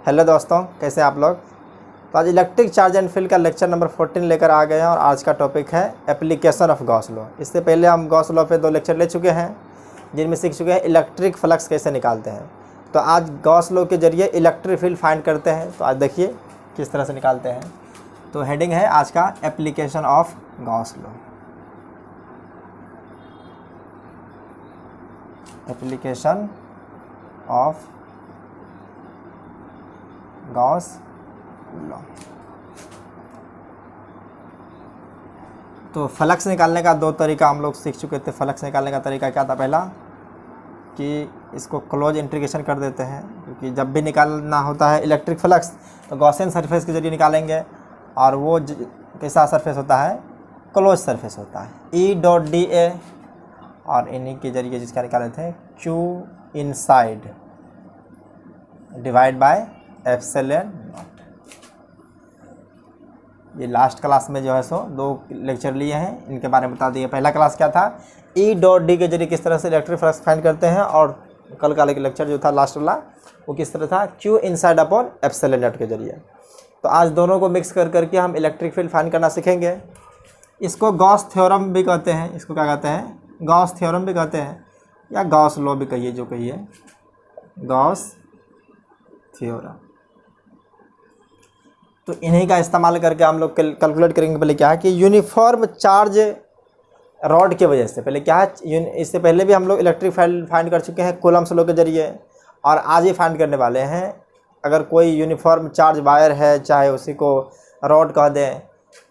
Hello दोस्तों, कैसे हैं आप लोग। तो आज इलेक्ट्रिक चार्ज एंड फील्ड का लेक्चर नंबर 14 लेकर आ गए हैं और आज का टॉपिक है एप्लीकेशन ऑफ गॉस लॉ। इससे पहले हम गॉस लॉ पे 2 लेक्चर ले चुके हैं जिनमें सीख चुके हैं इलेक्ट्रिक फ्लक्स कैसे निकालते हैं। तो आज गॉस लॉ के जरिए इलेक्ट्रिक फील्ड फाइंड करते हैं। तो आज देखिए किस तरह से निकालते हैं। तो हेडिंग है आज का application of Gauss law. Application of Gauss law. तो फ्लक्स निकालने का 2 तरीका हम लोग सीख चुके थे। फ्लक्स निकालने का तरीका क्या था, पहला कि इसको क्लोज इंटीग्रेशन कर देते हैं, क्योंकि जब भी निकालना होता है इलेक्ट्रिक फ्लक्स तो गॉसियन सरफेस के जरिए निकालेंगे और वो कैसा सरफेस होता है, क्लोज सरफेस होता है। ई डॉट डी ए और इन्हीं के जरिए जिसका निकाले थे Q inside divide by epsilon not. ये लास्ट क्लास में जो है सो 2 लेक्चर लिए हैं, इनके बारे में बता दिए। पहला क्लास क्या था, ई डॉट डी के जरिए किस तरह से इलेक्ट्रिक फ्लक्स फाइंड करते हैं, और कल का लेक्चर जो था लास्ट वाला वो किस तरह था, Q inside upon epsilon not के जरिए। तो आज दोनों को मिक्स कर करके हम इलेक्ट्रिक फील्ड फाइंड करना सीखेंगे। इसको गॉस थ्योरम भी कहते हैं। इसको क्या कहते हैं, गॉस थ्योरम भी कहते हैं, या गॉस लॉ भी कहिए, जो कहिए गॉस थ्योरम। तो इन्हीं का इस्तेमाल करके हम लोग कैलकुलेट करेंगे। पहले क्या है कि यूनिफॉर्म चार्ज रॉड के वजह से, पहले क्या है, इससे पहले भी हम लोग इलेक्ट्रिक फील्ड फाइंड कर चुके हैं कूलम्ब्स लॉ के जरिए, और आज ही फाइंड करने वाले हैं। अगर कोई यूनिफॉर्म चार्ज वायर है, चाहे उसी को रॉड कह दें,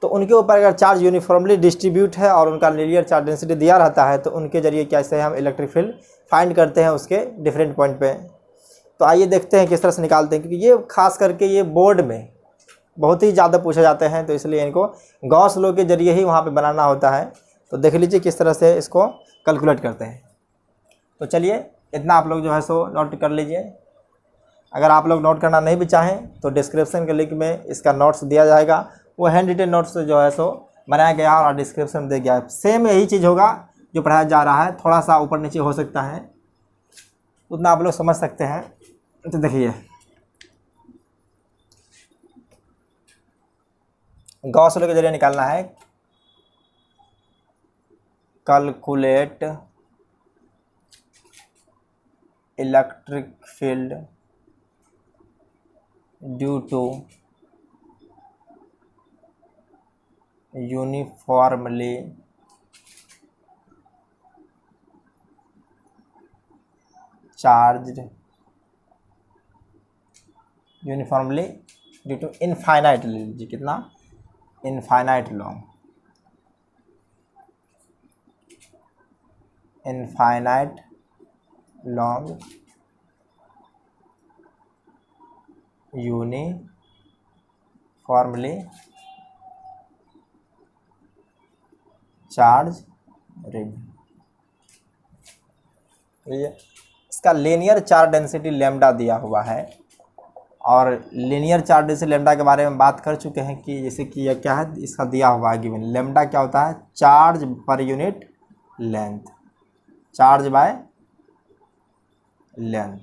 तो उनके ऊपर अगर चार्ज यूनिफॉर्मली डिस्ट्रीब्यूट है और उनका लीनियर चार्ज डेंसिटी दिया रहता है, तो उनके जरिए कैसे हम इलेक्ट्रिक फील्ड फाइंड करते हैं उसके डिफरेंट पॉइंट पे। तो आइए देखते हैं किस तरह से निकालते हैं, क्योंकि ये खास करके ये बोर्ड में बहुत ही ज़्यादा पूछे जाते हैं, तो इसलिए इनको गॉस लॉ के जरिए ही वहाँ पे बनाना होता है। तो देख लीजिए किस तरह से इसको कैलकुलेट करते हैं। तो चलिए इतना आप लोग जो है सो नोट कर लीजिए। अगर आप लोग नोट करना नहीं भी चाहें तो डिस्क्रिप्शन के लिंक में इसका नोट्स दिया जाएगा। वो हैंड रिटेन नोट्स जो है सो बनाया गया और डिस्क्रिप्शन में दिया गया है। सेम यही चीज़ होगा जो पढ़ाया जा रहा है, थोड़ा सा ऊपर नीचे हो सकता है, उतना आप लोग समझ सकते हैं। तो देखिए गॉस लॉ के जरिए निकालना है, calculate electric field due to uniformly charged, uniformly due to infinite, ले लीजिए कितना, infinite long, infinite long uniformly charge ring. इसका लीनियर चार्ज डेंसिटी लैम्डा दिया हुआ है, और लीनियर चार्ज डेंसिटी लैम्डा के बारे में बात कर चुके हैं कि जैसे कि यह क्या है, इसका दिया हुआ है गिवन। लैम्डा क्या होता है, charge per unit length, charge by length,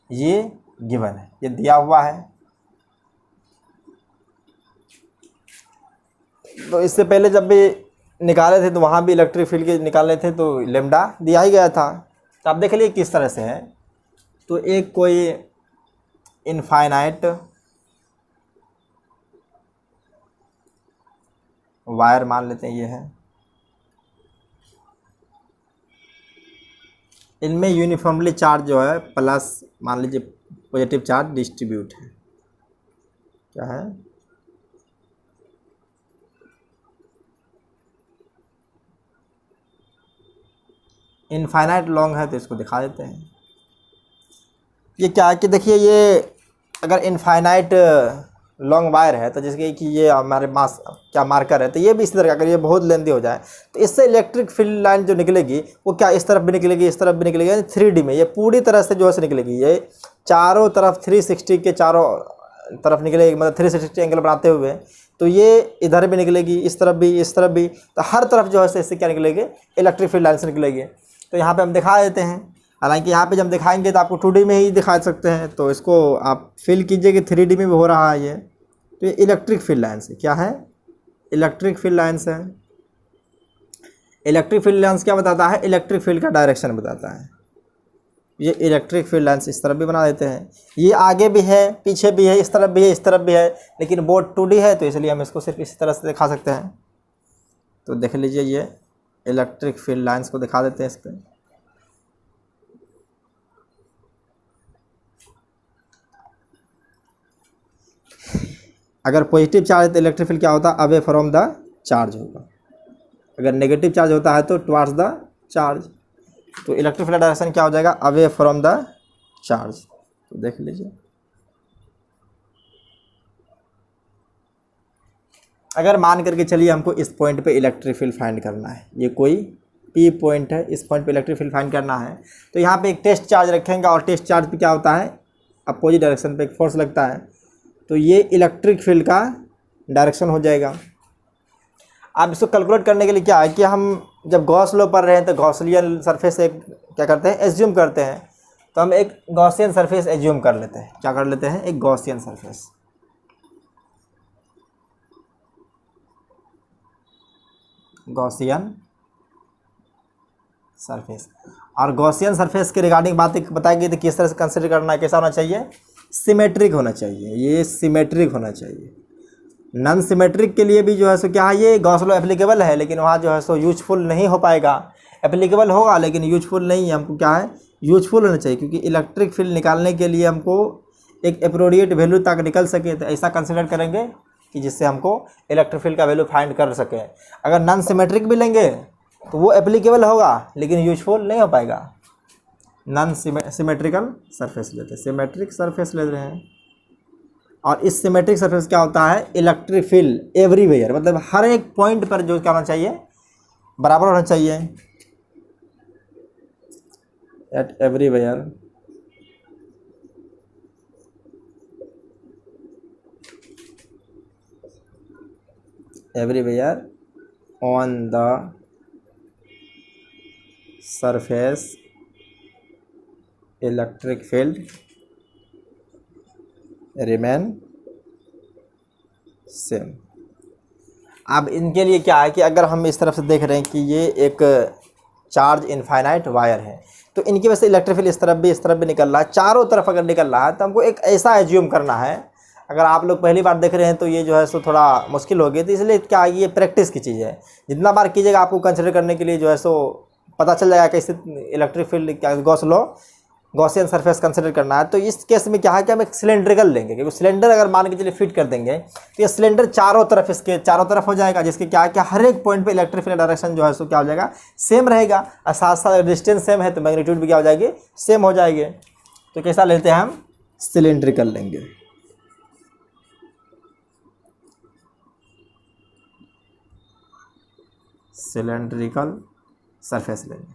ये गिवन है, ये दिया हुआ है। तो इससे पहले जब भी निकाले थे तो वहाँ भी इलेक्ट्रिक फील्ड के निकाले थे तो लैम्डा दिया ही गया था। तो आप देख लीजिए किस तरह से है। तो एक कोई इनफाइनाइट वायर मान लेते हैं, ये है, इनमें यूनिफॉर्मली चार्ज जो है प्लस मान लीजिए पॉजिटिव चार्ज डिस्ट्रीब्यूट है, क्या है, इनफाइनाइट लॉन्ग है। तो इसको दिखा देते हैं। ये क्या है कि देखिए, ये अगर इनफाइनाइट लॉन्ग वायर है तो जैसे कि ये हमारे मास क्या मार्कर है, तो ये भी इस तरह का, अगर ये बहुत लेंथी हो जाए तो इससे इलेक्ट्रिक फील्ड लाइन जो निकलेगी वो क्या इस तरफ भी निकलेगी, इस तरफ भी निकलेगी, यानी 3D में ये पूरी तरह से जो है निकलेगी। ये चारों तरफ 360 के चारों तरफ निकलेगी, मतलब 360 एंगल बनाते हुए। तो ये इधर भी निकलेगी, इस तरफ भी, इस तरफ भी, तो हर तरफ जो है इससे क्या निकलेगी, इलेक्ट्रिक फील्ड लाइन से निकलेगी। तो यहाँ पे हम दिखा देते हैं। हालांकि यहाँ पे जब दिखाएंगे तो आपको 2D में ही दिखा सकते हैं, तो इसको आप फील कीजिए कि 3D में भी हो रहा है ये। तो ये इलेक्ट्रिक फील्ड लाइन्स है, क्या है? इलेक्ट्रिक फील्ड लाइन्स है। इलेक्ट्रिक फील्ड लाइन्स क्या बताता है? इलेक्ट्रिक फील्ड का डायरेक्शन बताता है। ये इलेक्ट्रिक फील्ड लाइन्स इस तरफ भी बना देते हैं, ये आगे भी है, पीछे भी है, इस तरफ भी है, इस तरफ भी है, लेकिन बोर्ड 2D है तो इसलिए हम इसको सिर्फ इसी तरह से दिखा सकते हैं। तो देख लीजिए, ये इलेक्ट्रिक फील्ड लाइन्स को दिखा देते हैं इस पर। अगर पॉजिटिव चार्ज है तो इलेक्ट्रिक फील्ड क्या होता है? अवे फ्रॉम द चार्ज होगा। अगर नेगेटिव चार्ज होता है तो टुवार्ड्स द चार्ज। तो इलेक्ट्रिक फील्ड डायरेक्शन क्या हो जाएगा? Away from the charge. तो देख लीजिए, अगर मान करके चलिए हमको इस पॉइंट पे इलेक्ट्रिक फील्ड फाइंड करना है, ये कोई P पॉइंट है, इस पॉइंट पे इलेक्ट्रिक फील्ड फाइंड करना है, तो यहाँ पे एक टेस्ट चार्ज रखेंगे और टेस्ट चार्ज पे क्या होता है? अपोजिट डायरेक्शन पे एक फोर्स लगता है, तो ये इलेक्ट्रिक फील्ड का डायरेक्शन हो जाएगा। अब इसको कैलकुलेट करने के लिए क्या है कि हम जब गॉस लॉ पढ़ रहे हैं तो गॉसियन सरफेस एक क्या करते हैं? एज्यूम करते हैं। तो हम एक गॉसियन सरफेस एज्यूम कर लेते हैं। क्या कर लेते हैं? एक गॉसियन सरफेस। Gaussian surface. और गॉसियन सरफेस के रिगार्डिंग बात बताएगी तो किस तरह से कंसिडर करना है, कैसा होना चाहिए? सिमेट्रिक होना चाहिए, ये सिमेट्रिक होना चाहिए। नॉन सिमेट्रिक के लिए भी जो है सो क्या है, ये गॉस लॉ एप्लीकेबल है, लेकिन वहाँ जो है सो यूजफुल नहीं हो पाएगा। एप्लीकेबल होगा लेकिन यूजफुल नहीं है। हमको क्या है? यूजफुल होना चाहिए, क्योंकि इलेक्ट्रिक फील्ड निकालने के लिए हमको एक अप्रोप्रिएट वैल्यू तक निकल सके, तो ऐसा कंसिडर करेंगे कि जिससे हमको इलेक्ट्रिक फील्ड का वैल्यू फाइंड कर सके। अगर नॉन सिमेट्रिक भी लेंगे तो वो एप्लीकेबल होगा लेकिन यूजफुल नहीं हो पाएगा। नॉन सिमेट्रिकल सरफेस लेते हैं, सिमेट्रिक सरफेस ले रहे हैं। और इस सिमेट्रिक सरफेस क्या होता है? इलेक्ट्रिक फील्ड एवरीवेयर, मतलब हर एक पॉइंट पर जो क्या होना चाहिए? बराबर होना चाहिए। Eight everywhere everywhere on the surface electric field remain same. अब इनके लिए क्या है कि अगर हम इस तरफ से देख रहे हैं कि ये एक चार्ज इनफाइनाइट वायर है, तो इनकी वजह से इलेक्ट्रिक फील्ड इस तरफ भी निकल रहा है, चारों तरफ अगर निकल रहा है, तो हमको एक ऐसा एज्यूम करना है। अगर आप लोग पहली बार देख रहे हैं तो ये जो है सो थोड़ा मुश्किल होगी, तो इसलिए क्या है, ये प्रैक्टिस की चीज़ है। जितना बार कीजिएगा आपको कंसिडर करने के लिए जो है सो पता चल जाएगा कैसे इलेक्ट्रिक फील्ड क्या Gauss law Gaussian surface consider करना है। तो इस केस में क्या है कि हम एक सिलेंड्रिकल लेंगे, क्योंकि सिलेंडर अगर मान के चलिए फिट कर देंगे तो ये सिलेंडर चारों तरफ, इसके चारों तरफ हो जाएगा, जिसके क्या है कि हर एक पॉइंट पे इलेक्ट्रिक फील्ड डायरेक्शन जो है सो क्या हो जाएगा? सेम रहेगा। और साथ साथ डिस्टेंस सेम है तो मैग्नीट्यूड भी क्या हो जाएगी? सेम हो जाएगी। तो कैसा लेते हैं हम? सिलेंड्रिकल लेंगे। सिलेंड्रिकल सरफेस लेंगे।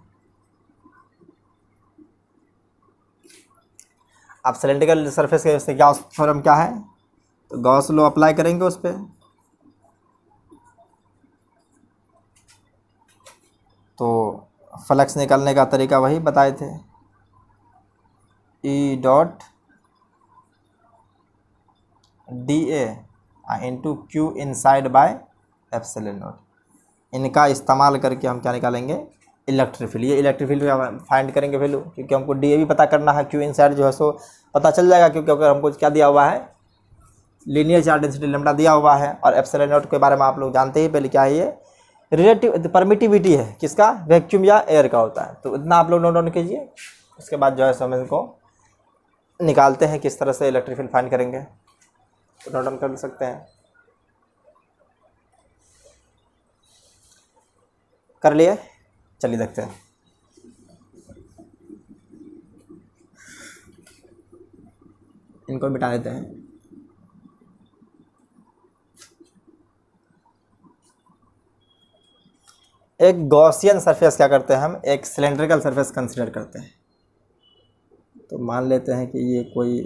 अब सिलेंड्रिकल सरफेस के गॉस थ्योरम क्या है? तो गॉस लॉ अप्लाई करेंगे उस पर। तो फ्लक्स निकालने का तरीका वही बताए थे, E dot D A into Q inside bye epsilon not. इनका इस्तेमाल करके हम क्या निकालेंगे? Electric field. ये इलेक्ट्रिक फील्ड फाइंड करेंगे वैल्यू, क्योंकि हमको डी ए भी पता करना है, क्यू इनसाइड जो है सो पता चल जाएगा, क्योंकि अगर हमको क्या दिया हुआ है? लीनियर चार्ज डेंसिटी लैम्डा दिया हुआ है। और एप्सिलॉन नॉट के बारे में आप लोग जानते ही पहले क्या है, ये रिलेटिव परमिटिविटी है, किसका? वैक्यूम या एयर का होता है। तो इतना आप लोग नोट डाउन कीजिए। उसके बाद जो है सो हम इनको निकालते हैं किस तरह से इलेक्ट्रिक फील्ड फाइंड करेंगे, तो नोट डाउन कर सकते हैं। कर लिए? चलिए देखते हैं। इनको मिटा देते हैं। एक गॉसियन सरफेस क्या करते हैं हम? एक सिलेंड्रिकल सरफेस कंसीडर करते हैं। तो मान लेते हैं कि ये कोई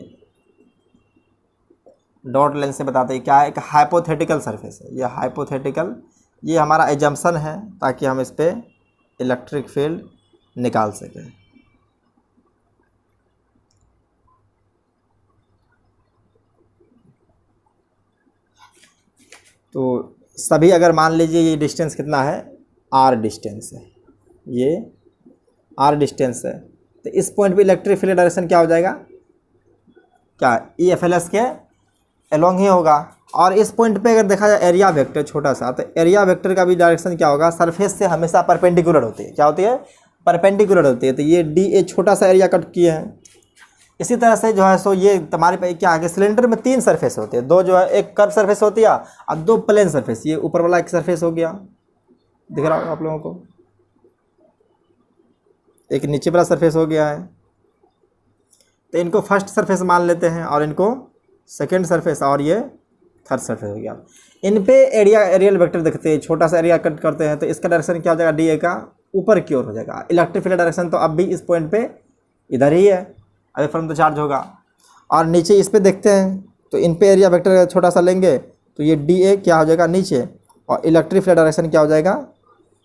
डॉट लाइन से बताते हैं क्या है? एक हाइपोथेटिकल सरफेस है। ये हाइपोथेटिकल, ये हमारा एजम्पशन है ताकि हम इस पर इलेक्ट्रिक फील्ड निकाल सकें। तो सभी अगर मान लीजिए ये डिस्टेंस कितना है, आर डिस्टेंस है, ये आर डिस्टेंस है, तो इस पॉइंट पे इलेक्ट्रिक फील्ड डायरेक्शन क्या हो जाएगा, क्या ई एफ एल एस के एलोंग ही होगा। और इस पॉइंट पे अगर देखा जाए एरिया वेक्टर छोटा सा, तो एरिया वेक्टर का भी डायरेक्शन क्या होगा, सरफेस से हमेशा परपेंडिकुलर होती है। क्या होती है, परपेंडिकुलर होती है। तो ये डी ए छोटा सा एरिया कट किए हैं। इसी तरह से जो है सो ये तुम्हारे पे क्या आगे सिलेंडर में 3 सरफेस होते हैं, 2 जो है एक कर्व सरफेस होती है और 2 प्लेन सरफेस। ये ऊपर वाला एक सरफेस हो गया, दिख रहा होगा आप लोगों को, एक नीचे वाला सरफेस हो गया है। तो इनको फर्स्ट सरफेस मान लेते हैं और इनको सेकंड सरफेस, और ये थर्ड सरफेस हो गया। इन पे एरियल वेक्टर देखते हैं, छोटा सा एरिया कट करते हैं, तो इसका डायरेक्शन क्या हो जाएगा, डी ए का ऊपर की ओर हो जाएगा। इलेक्ट्रिक फील्ड डायरेक्शन तो अब भी इस पॉइंट पे इधर ही है, अभी फ्रॉम द चार्ज होगा। और नीचे इस पे देखते हैं, तो इन पे एरिया वेक्टर छोटा सा लेंगे तो ये डी ए क्या हो जाएगा नीचे, और इलेक्ट्रिक फील्ड डायरेक्शन क्या हो जाएगा,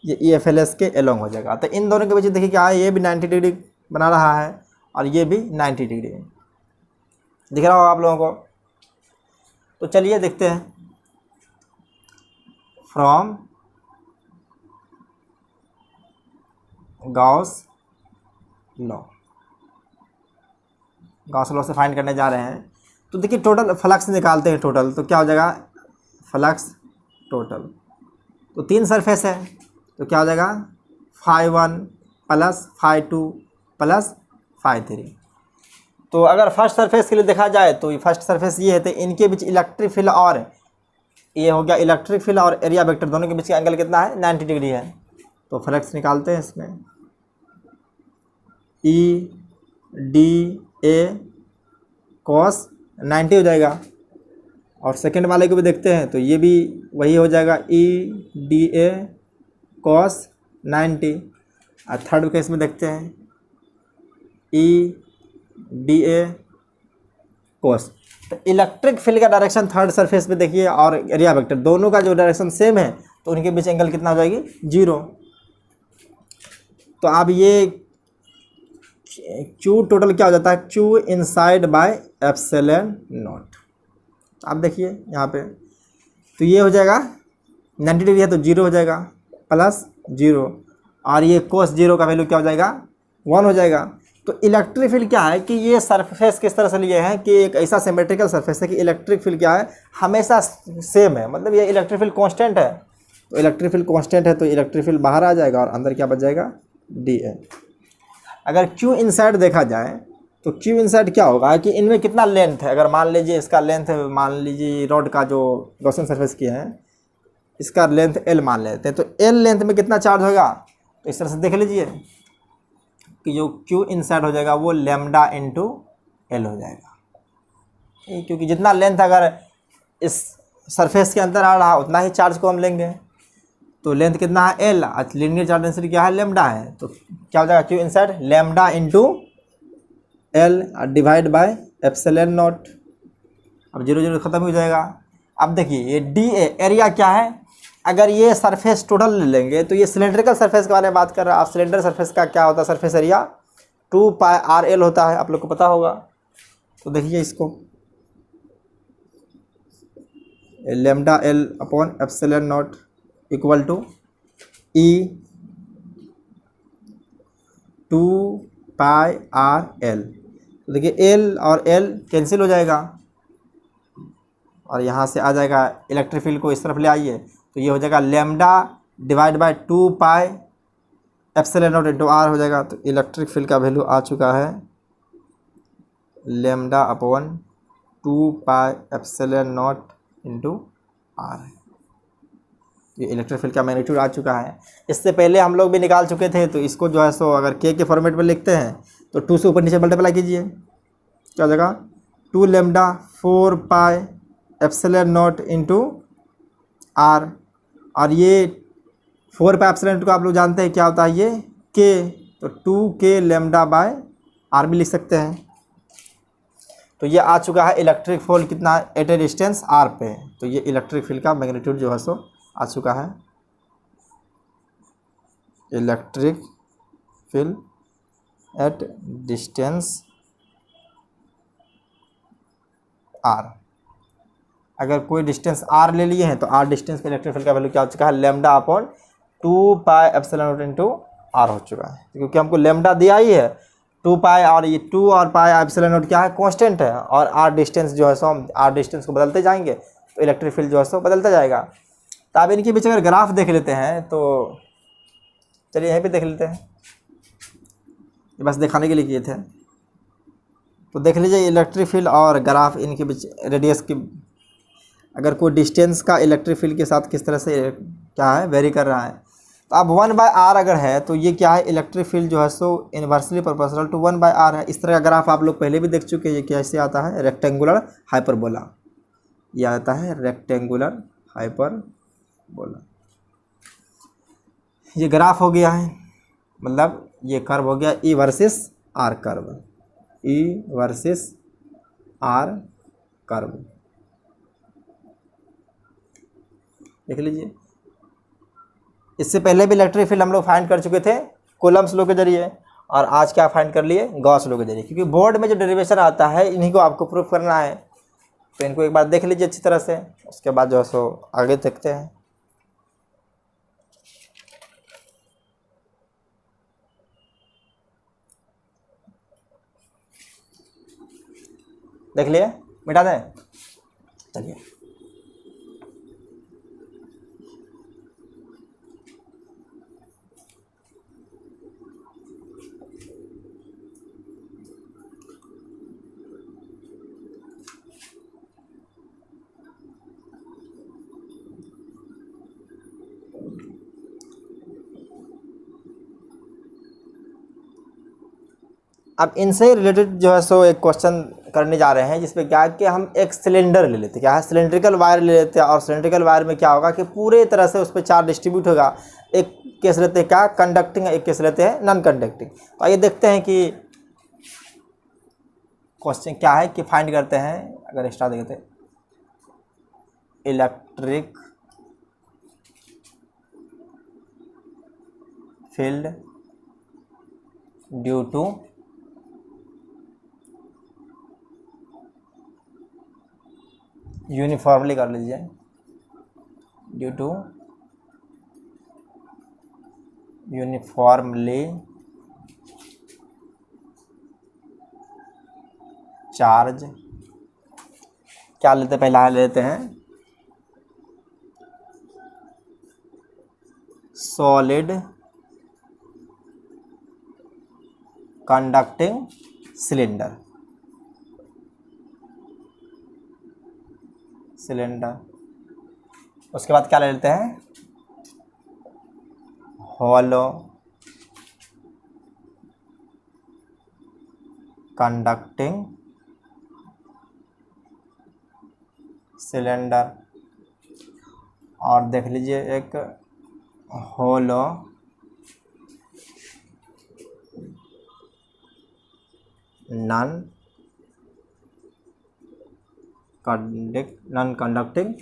ये ई एफ एल एस के एलोंग हो जाएगा। तो इन दोनों के बीच देखिए क्या है, ये भी 90 डिग्री बना रहा है और ये भी 90 डिग्री दिख रहा होगा आप लोगों को। तो चलिए देखते हैं, from Gauss law, Gauss law से फाइंड करने जा रहे हैं। तो देखिए टोटल फ्लक्स निकालते हैं टोटल, तो क्या हो जाएगा, फ्लक्स टोटल, तो 3 सरफेस है, तो क्या हो जाएगा φ1 प्लस φ2 प्लस φ3। तो अगर फर्स्ट सरफेस के लिए देखा जाए तो फर्स्ट सरफेस ये है, तो इनके बीच इलेक्ट्रिक फील्ड और ये हो गया इलेक्ट्रिक फील्ड और एरिया वेक्टर दोनों के बीच का एंगल कितना है, 90 डिग्री है। तो फ्लक्स निकालते हैं इसमें, ई डी ए कॉस 90 हो जाएगा। और सेकंड वाले को भी देखते हैं, तो ये भी वही हो जाएगा, ई डी ए कॉस 90। और थर्ड केस में देखते हैं, ई डी ए कोस। तो इलेक्ट्रिक फील्ड का डायरेक्शन थर्ड सरफेस पे देखिए और एरिया वेक्टर दोनों का जो डायरेक्शन सेम है, तो उनके बीच एंगल कितना हो जाएगी, 0। तो अब ये Q टोटल क्या हो जाता है, Q inside bye epsilon not. आप देखिए यहाँ पे, तो ये हो जाएगा 90 डिग्री है तो 0 हो जाएगा प्लस 0, और ये कोस 0 का वैल्यू क्या हो जाएगा, 1 हो जाएगा। तो इलेक्ट्रिक फील्ड क्या है कि ये सरफेस किस तरह से लिए हैं कि एक ऐसा सिमेट्रिकल सरफेस है कि इलेक्ट्रिक फील्ड क्या है, हमेशा सेम है, मतलब ये इलेक्ट्रिक फील्ड कांस्टेंट है। तो इलेक्ट्रिक फील्ड कांस्टेंट है तो इलेक्ट्रिक फील्ड बाहर आ जाएगा और अंदर क्या बच जाएगा, डी ए। अगर क्यू इनसाइड देखा जाए तो क्यू इनसाइड क्या होगा कि इनमें कितना लेंथ है, अगर मान लीजिए इसका लेंथ मान लीजिए रॉड का जो गॉसियन सरफेस किए हैं इसका लेंथ एल मान लेते हैं, तो एल लेंथ में कितना चार्ज होगा, तो इस तरह से देख लीजिए कि जो क्यू इनसाइड हो जाएगा वो लेमडा इंटू एल हो जाएगा, क्योंकि जितना लेंथ अगर इस सरफेस के अंदर आ रहा उतना ही चार्ज को हम लेंगे। तो लेंथ कितना है एल, लीनियर चार्ज डेंसिटी क्या है, लेमडा है, तो क्या हो जाएगा Q inside lambda into L divide by epsilon not. अब 0 0 खत्म हो जाएगा। अब देखिए ये डी ए एरिया क्या है, अगर ये सरफेस टोटल ले लेंगे तो ये सिलेंड्रिकल सरफेस के बारे में बात कर रहा है। आप सिलेंडर सरफेस का क्या होता है, surface area 2 pi R L होता है, आप लोग को पता होगा। तो देखिए इसको lambda L upon epsilon naught equal to E 2 pi R L. तो देखिए एल और एल कैंसिल हो जाएगा और यहाँ से आ जाएगा इलेक्ट्रिक फील्ड को इस तरफ ले आइए, तो ये हो जाएगा lambda divide by 2 pi epsilon naught into R हो जाएगा। तो इलेक्ट्रिक फील्ड का वैल्यू आ चुका है lambda upon 2 pi epsilon naught into R. ये इलेक्ट्रिक फील्ड का मैग्नीट्यूड आ चुका है। इससे पहले हम लोग भी निकाल चुके थे, तो इसको जो है सो अगर के फॉर्मेट में लिखते हैं तो 2 से ऊपर नीचे मल्टीप्लाई कीजिए, क्या हो जाएगा 2 lambda 4 pi epsilon naught into R. और ये 4 पाई एप्सिलॉन नॉट को आप लोग जानते हैं क्या होता है, ये के, तो 2 के लेमडा बाय आर भी लिख सकते हैं। तो ये आ चुका है इलेक्ट्रिक फील्ड कितना एट ए डिस्टेंस आर पे। तो ये इलेक्ट्रिक फील्ड का मैग्नीट्यूड जो है सो आ चुका है, electric field at distance R. अगर कोई डिस्टेंस r ले लिए हैं तो r डिस्टेंस पे इलेक्ट्रिक फील्ड का वैल्यू क्या हो चुका है, lambda upon 2 pi epsilon naught into r हो चुका है, क्योंकि हमको लैम्डा दिया ही है 2 पाई, और ये 2 और पाई एप्सिलॉन नॉट क्या है, कांस्टेंट है, और r डिस्टेंस जो है सो हम r डिस्टेंस को बदलते जाएंगे तो इलेक्ट्रिक फील्ड जो है सो बदलता जाएगा। तो अब इनके बीच अगर ग्राफ देख लेते हैं तो चलिए यहीं पे देख लेते हैं, ये बस दिखाने के लिए किए थे। तो देख लीजिए इलेक्ट्रिक फील्ड और ग्राफ इनके बीच रेडियस की, अगर कोई डिस्टेंस का इलेक्ट्रिक फील्ड के साथ किस तरह से क्या है वेरी कर रहा है। तो अब 1/r अगर है तो ये क्या है, इलेक्ट्रिक फील्ड जो है सो इन्वर्सली प्रोपोर्शनल टू 1/r है। इस तरह का ग्राफ आप लोग पहले भी देख चुके हैं। ये कैसे आता है, रेक्टेंगुलर हाइपरबोला, ये आता है रेक्टेंगुलर हाइपरबोला। ये ग्राफ हो गया है, मतलब ये कर्व हो गया E versus R curve, E versus R curve. देख लीजिए, इससे पहले भी इलेक्ट्रिक फील्ड हम लोग फाइंड कर चुके थे कूलम्ब्स लॉ के जरिए, और आज क्या फाइंड कर लिए, गॉस लॉ के जरिए, क्योंकि बोर्ड में जो डेरिवेशन आता है इन्हीं को आपको प्रूफ करना है। तो इनको एक बार देख लीजिए अच्छी तरह से, उसके बाद जो है सो आगे देखते हैं। देख लिए, मिटा दें, चलिए। अब इनसे रिलेटेड जो है सो एक क्वेश्चन करने जा रहे हैं, जिसपे क्या है कि हम एक सिलेंडर ले लेते हैं, क्या है सिलेंड्रिकल वायर ले लेते हैं, और सिलेंड्रिकल वायर में क्या होगा कि पूरे तरह से उस पर चार्ज डिस्ट्रीब्यूट होगा। एक केस लेते हैं क्या, कंडक्टिंग, एक केस लेते हैं नॉन कंडक्टिंग। तो आइए देखते हैं कि क्वेश्चन क्या है कि फाइंड करते हैं। अगर स्टार्ट देखते हैं, electric field due to uniformly, कर लीजिए, ड्यू टू यूनिफॉर्मली चार्ज, क्या लेते हैं, पहला लेते हैं सॉलिड कंडक्टिंग सिलेंडर, उसके बाद क्या ले लेते हैं, हॉलो कंडक्टिंग सिलेंडर, और देख लीजिए एक हॉलो नॉन कंडक्टिंग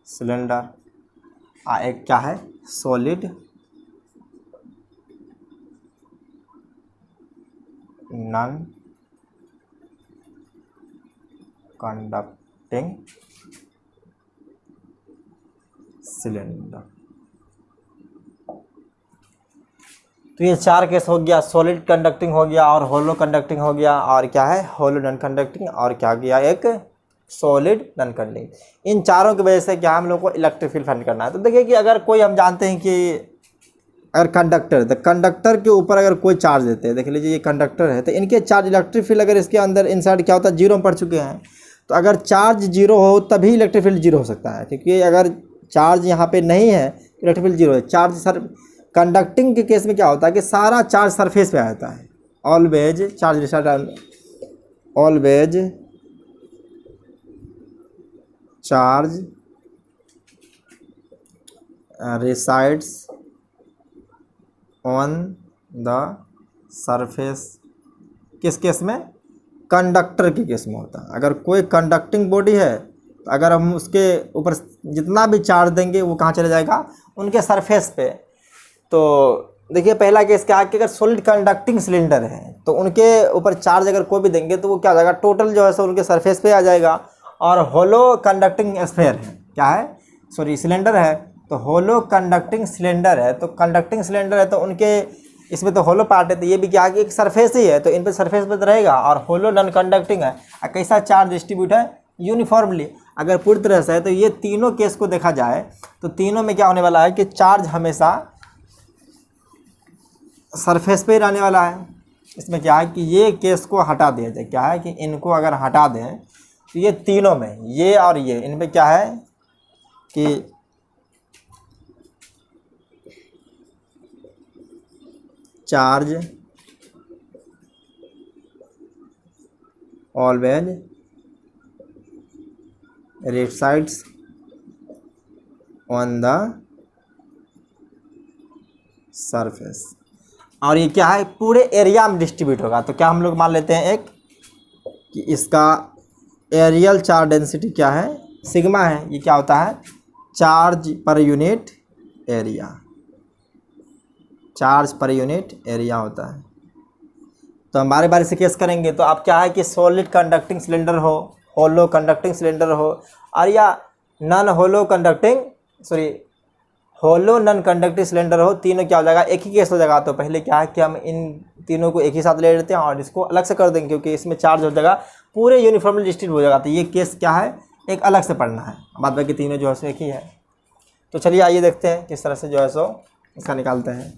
सिलेंडर, एक क्या है, सॉलिड नॉन कंडक्टिंग सिलेंडर। तो ये चार केस हो गया, सॉलिड कंडक्टिंग हो गया, और होलो कंडक्टिंग हो गया, और क्या है, होलो नॉन कंडक्टिंग, और क्या गया, एक सॉलिड नॉन कंडक्टिंग। इन चारों की वजह से क्या हम लोग को इलेक्ट्रिक फील्ड फाइंड करना है। तो देखिए कि अगर कोई, हम जानते हैं कि अगर कंडक्टर, तो कंडक्टर के ऊपर अगर कोई चार्ज देते हैं, देख लीजिए ये कंडक्टर है, तो इनके चार्ज इलेक्ट्रिक फील्ड अगर इसके अंदर इनसाइड क्या होता है, जीरो में पढ़ चुके हैं। तो अगर चार्ज जीरो हो तभी इलेक्ट्रिक फील्ड जीरो हो सकता है, क्योंकि अगर चार्ज यहाँ पे नहीं है इलेक्ट्रिक फील्ड जीरो है। चार्ज सर कंडक्टिंग के केस में क्या होता है कि सारा चार्ज सरफेस पे आता है, always charge always charge resides on the surface. किस केस में, कंडक्टर के केस में होता है। अगर कोई कंडक्टिंग बॉडी है तो अगर हम उसके ऊपर जितना भी चार्ज देंगे वो कहाँ चले जाएगा, उनके सरफेस पे। तो देखिए पहला केस क्या है कि अगर सॉलिड कंडक्टिंग सिलेंडर है तो उनके ऊपर चार्ज अगर कोई भी देंगे तो वो क्या हो जाएगा, टोटल जो है सो उनके सरफेस पे आ जाएगा। और होलो कंडक्टिंग स्फीयर है, क्या है, सॉरी सिलेंडर है, तो होलो कंडक्टिंग सिलेंडर है, तो कंडक्टिंग सिलेंडर है तो उनके इसमें तो होलो पार्ट है, तो ये भी क्या है कि एक सरफेस ही है, तो इन पे सरफेस पे तो रहेगा। और होलो नॉन कंडक्टिंग है, कैसा चार्ज डिस्ट्रीब्यूट है, यूनिफॉर्मली। अगर पूरी तरह से है तो ये तीनों केस को देखा जाए तो तीनों में क्या होने वाला है कि चार्ज हमेशा सरफेस पे ही रहने वाला है। इसमें क्या है कि ये केस को हटा दिया जाए, क्या है कि इनको अगर हटा दें तो ये तीनों में, ये और ये, इनमें क्या है कि charge always resides on the surface. और ये क्या है, पूरे एरिया में डिस्ट्रीब्यूट होगा। तो क्या हम लोग मान लेते हैं एक कि इसका एरियल चार्ज डेंसिटी क्या है, सिग्मा है। ये क्या होता है, charge per unit area, charge per unit area होता है। तो हम बारी बारी से केस करेंगे। तो आप क्या है कि सॉलिड कंडक्टिंग सिलेंडर हो, होलो कंडक्टिंग सिलेंडर हो, और या नॉन होलो कंडक्टिंग, सॉरी होलो नॉन कंडक्टिंग सिलेंडर हो, तीनों क्या हो जाएगा, एक ही केस हो जाएगा। तो पहले क्या है कि हम इन तीनों को एक ही साथ ले लेते हैं और इसको अलग से कर देंगे, क्योंकि इसमें चार्ज हो जाएगा पूरे यूनिफॉर्मली डिस्ट्रीब्यूट हो जाएगा। तो ये केस क्या है, एक अलग से पढ़ना है, बाद बाकी तीनों जो है सो एक ही है। तो चलिए आइए देखते हैं किस तरह से जो है सो इसका निकालते हैं।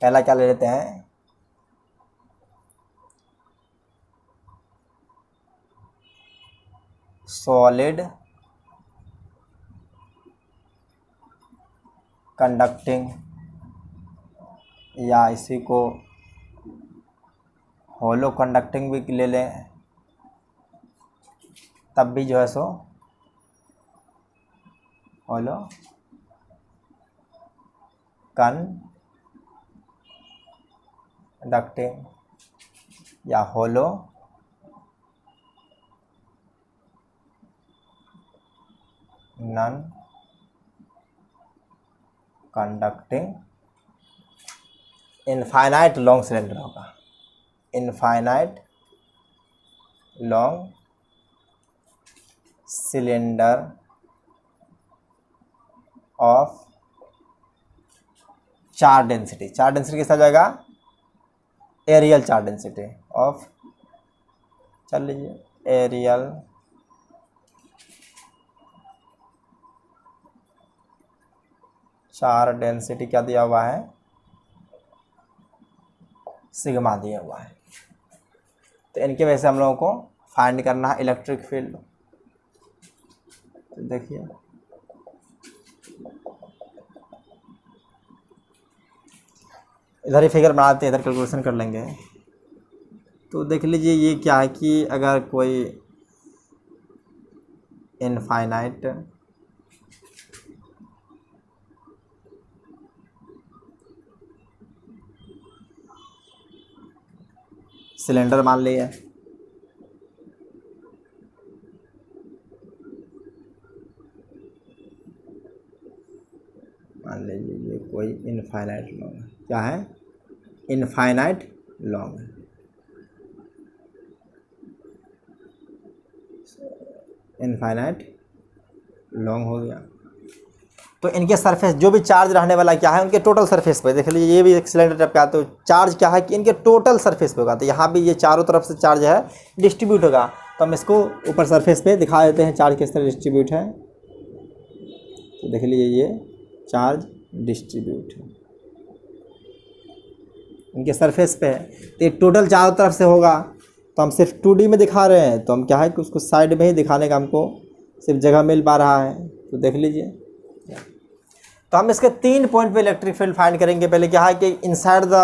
पहला क्या ले लेते हैं, सॉलिड कंडक्टिंग, या इसी को होलो कंडक्टिंग भी ले लें, तब भी जो है सो होलो कंडक्टिंग या hollow non conducting infinite long cylinder होगा, infinite long cylinder of charge density. Charge density कैसा जाएगा, एरियल चार्ज डेंसिटी ऑफ, चल लीजिए एरियल चार्ज डेंसिटी क्या दिया हुआ है, सिग्मा दिया हुआ है। तो इनके वजह से हम लोगों को फाइंड करना है इलेक्ट्रिक फील्ड। तो देखिए इधर ही फिगर बनाते हैं, इधर कैलकुलेशन कर लेंगे। तो देख लीजिए ये क्या है कि अगर कोई इनफाइनाइट सिलेंडर मान लिया, मान लीजिए ये कोई इनफाइनाइट लॉन्ग है, क्या है, इनफाइनाइट लॉन्ग है। इनफाइनाइट लॉन्ग हो गया। तो इनके सरफेस जो भी चार्ज रहने वाला क्या है, उनके टोटल सरफेस पे देख लीजिए, ये भी एक सिलेंडर टाइप का, तो चार्ज क्या है कि इनके टोटल सरफेस पे होगा। तो यहाँ भी ये चारों तरफ से चार्ज है डिस्ट्रीब्यूट होगा। तो हम इसको ऊपर सरफेस पे दिखा देते हैं चार्ज किस तरह डिस्ट्रीब्यूट है। तो देख लीजिए ये चार्ज डिस्ट्रीब्यूट है, इनके सरफेस पे है। तो ये टोटल चारों तरफ से होगा। तो हम सिर्फ 2D में दिखा रहे हैं, तो हम क्या है कि उसको साइड में ही दिखाने का हमको सिर्फ जगह मिल पा रहा है। तो देख लीजिए, तो हम इसके 3 पॉइंट पे इलेक्ट्रिक फील्ड फाइंड करेंगे। पहले क्या है कि इनसाइड द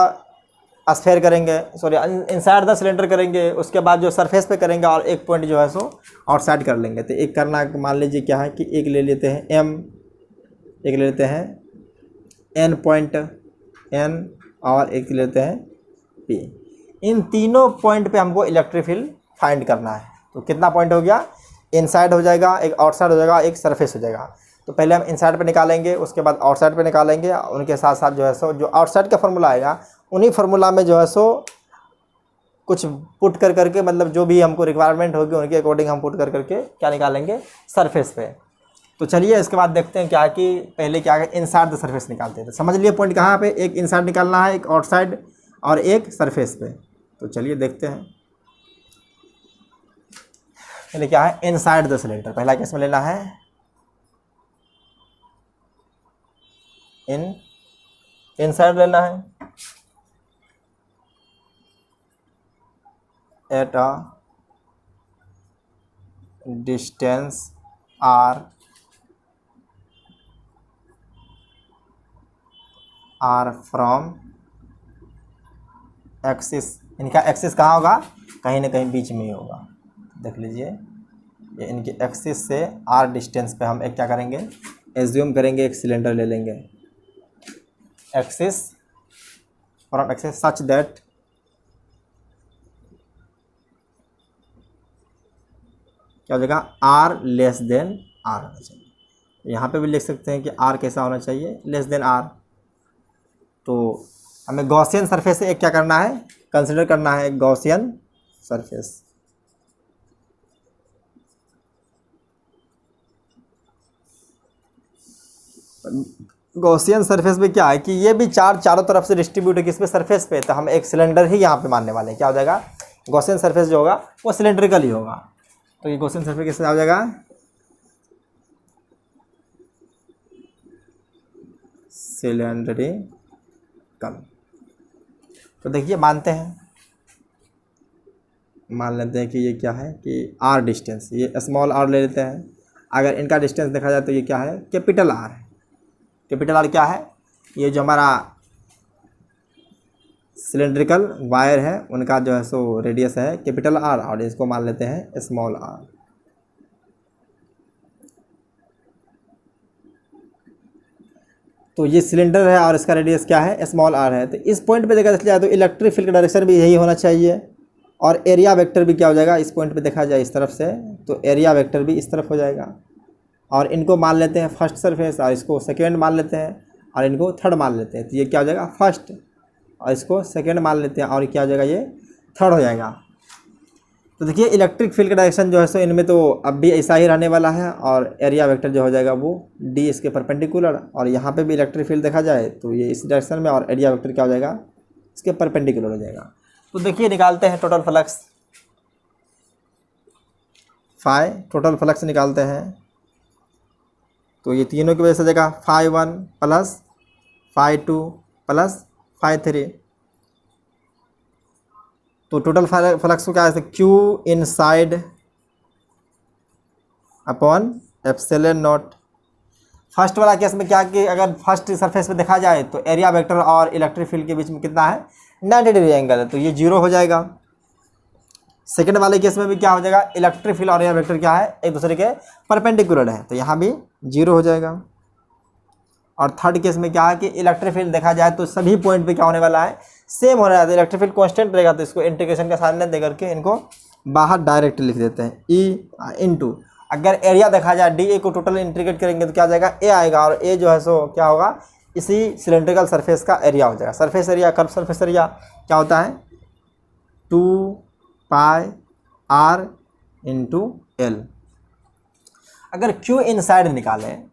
स्फेयर करेंगे, सॉरी इनसाइड द सिलेंडर करेंगे, उसके बाद जो सरफेस पे करेंगे और एक पॉइंट जो है सो आउटसाइड कर लेंगे। तो एक करना मान लीजिए क्या है कि एक ले लेते हैं एम, एक ले लेते हैं एन पॉइंट एन, और एक ले लेते हैं पी। इन तीनों पॉइंट पे हमको इलेक्ट्रिक फील्ड फाइंड करना है। तो कितना पॉइंट हो गया, इनसाइड हो जाएगा, एक आउटसाइड हो जाएगा, एक सरफेस हो जाएगा। तो पहले हम इनसाइड पे निकालेंगे, उसके बाद आउटसाइड पे निकालेंगे, उनके साथ साथ जो है सो जो आउटसाइड का फार्मूला आएगा उन्हीं फार्मूला में जो है सो कुछ पुट कर करके, मतलब जो भी हमको रिक्वायरमेंट होगी उनके अकॉर्डिंग हम पुट कर करके क्या निकालेंगे, सरफेस पे। तो चलिए इसके बाद देखते हैं क्या कि पहले क्या है, इनसाइड द सरफेस निकालते हैं। तो समझ लिए पॉइंट कहाँ पे, एक इनसाइड निकालना है, एक आउटसाइड और एक सरफेस पे। तो चलिए देखते हैं पहले क्या है, इनसाइड द सिलेंडर। पहला केस में लेना है इनसाइड लेना है, at a distance R from axis. इनका एक्सिस कहाँ होगा, कहीं ना कहीं बीच में ही होगा। देख लीजिए ये इनके एक्सिस से आर डिस्टेंस पे हम एक क्या करेंगे, एज्यूम करेंगे एक सिलेंडर ले लेंगे, axis from axis such that क्या हो जाएगा, आर लेस देन आर होना चाहिए। यहाँ पे भी लिख सकते हैं कि आर कैसा होना चाहिए, लेस देन आर। तो हमें गॉसियन सरफेस से एक क्या करना है, कंसिडर करना है गॉसियन सरफेस। गॉसियन सरफेस में क्या है कि ये भी चारों तरफ से डिस्ट्रीब्यूट है किस पे, सरफेस पे। तो हम एक सिलेंडर ही यहाँ पे मानने वाले हैं। क्या हो जाएगा, गॉसियन सरफेस जो होगा वो सिलेंड्रिकल ही होगा। तो ये गॉसियन सरफेस किससे आ जाएगा, सिलेंड्रिकल। तो देखिए मानते हैं, मान लेते हैं कि ये क्या है कि आर डिस्टेंस, ये स्मॉल आर ले लेते हैं। अगर इनका डिस्टेंस देखा जाए तो ये क्या है, कैपिटल आर है। कैपिटल आर क्या है, ये जो हमारा सिलेंड्रिकल वायर है उनका जो है सो रेडियस है कैपिटल आर, और इसको मान लेते हैं स्मॉल आर। तो ये सिलेंडर है और इसका रेडियस क्या है, स्मॉल आर है। तो इस पॉइंट पे देखा जाए तो इलेक्ट्रिक फील्ड का डायरेक्शन भी यही होना चाहिए, और एरिया वेक्टर भी क्या हो जाएगा, इस पॉइंट पे देखा जाए इस तरफ से तो एरिया वेक्टर भी इस तरफ हो जाएगा। और इनको मान लेते हैं फर्स्ट सरफेस, और इसको सेकेंड मान लेते हैं, और इनको थर्ड मान लेते हैं। तो ये क्या हो जाएगा, फर्स्ट, और इसको सेकेंड मान लेते हैं, और क्या हो जाएगा, ये थर्ड हो जाएगा। तो देखिए इलेक्ट्रिक फील्ड का डायरेक्शन जो है सो इनमें तो अब भी ऐसा ही रहने वाला है, और एरिया वेक्टर जो हो जाएगा वो डी इसके परपेंडिकुलर। और यहाँ पे भी इलेक्ट्रिक फील्ड देखा जाए तो ये इस डायरेक्शन में, और एरिया वेक्टर क्या हो जाएगा, इसके परपेंडिकुलर हो जाएगा। तो देखिए निकालते हैं total flux, phi total flux निकालते हैं। तो ये तीनों की वजह से जाएगा φ1 प्लस φ2 प्लस φ3। तो टोटल फ्लक्स को क्या है, Q inside upon epsilon not. First वाला केस में क्या कि अगर फर्स्ट सरफेस पे देखा जाए तो एरिया वेक्टर और इलेक्ट्रिक फील्ड के बीच में कितना है, 90 डिग्री एंगल है, तो ये जीरो हो जाएगा। सेकेंड वाले केस में भी क्या हो जाएगा, इलेक्ट्रिक फील्ड और एरिया वेक्टर क्या है, एक दूसरे के परपेंडिकुलर है, तो यहाँ भी जीरो हो जाएगा। और थर्ड केस में क्या है कि इलेक्ट्रिक फील्ड देखा जाए तो सभी पॉइंट पे क्या होने वाला है, सेम होने वाला है। इलेक्ट्रिक फील्ड कांस्टेंट रहेगा, तो इसको इंटीग्रेशन का साइन दे करके इनको बाहर डायरेक्ट लिख देते हैं, ई इंटू अगर एरिया देखा जाए डी ए को टोटल इंटीग्रेट करेंगे तो क्या आ जाएगा, ए आएगा, और ए जो है सो क्या होगा, इसी सिलेंड्रिकल सरफेस का एरिया हो जाएगा। Surface area, curve surface area क्या होता है, 2πr इंटू एल। अगर Q इनसाइड निकालें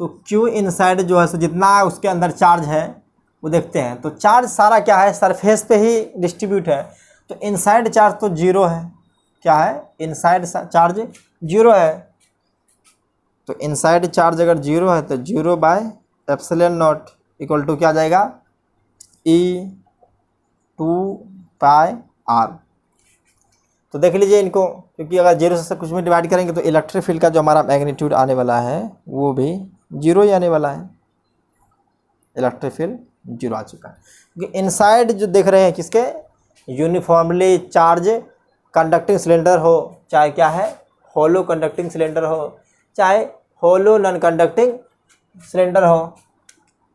तो Q इनसाइड जो है सो जितना उसके अंदर चार्ज है वो देखते हैं। तो चार्ज सारा क्या है, सरफेस पे ही डिस्ट्रीब्यूट है, तो इनसाइड चार्ज तो जीरो है। क्या है, इनसाइड चार्ज जीरो है। तो इनसाइड चार्ज अगर जीरो है तो 0/ε0 इक्वल टू क्या आ जाएगा, E2πr। तो देख लीजिए इनको, क्योंकि अगर जीरो से कुछ भी डिवाइड करेंगे तो इलेक्ट्रिक फील्ड का जो हमारा मैग्नीट्यूड आने वाला है वो भी जीरो ही आने वाला है। इलेक्ट्रिक फील्ड जीरो आ चुका है, क्योंकि इनसाइड जो देख रहे हैं किसके, यूनिफॉर्मली चार्ज कंडक्टिंग सिलेंडर हो, चाहे क्या है होलो कंडक्टिंग सिलेंडर हो, चाहे होलो नॉन कंडक्टिंग सिलेंडर हो,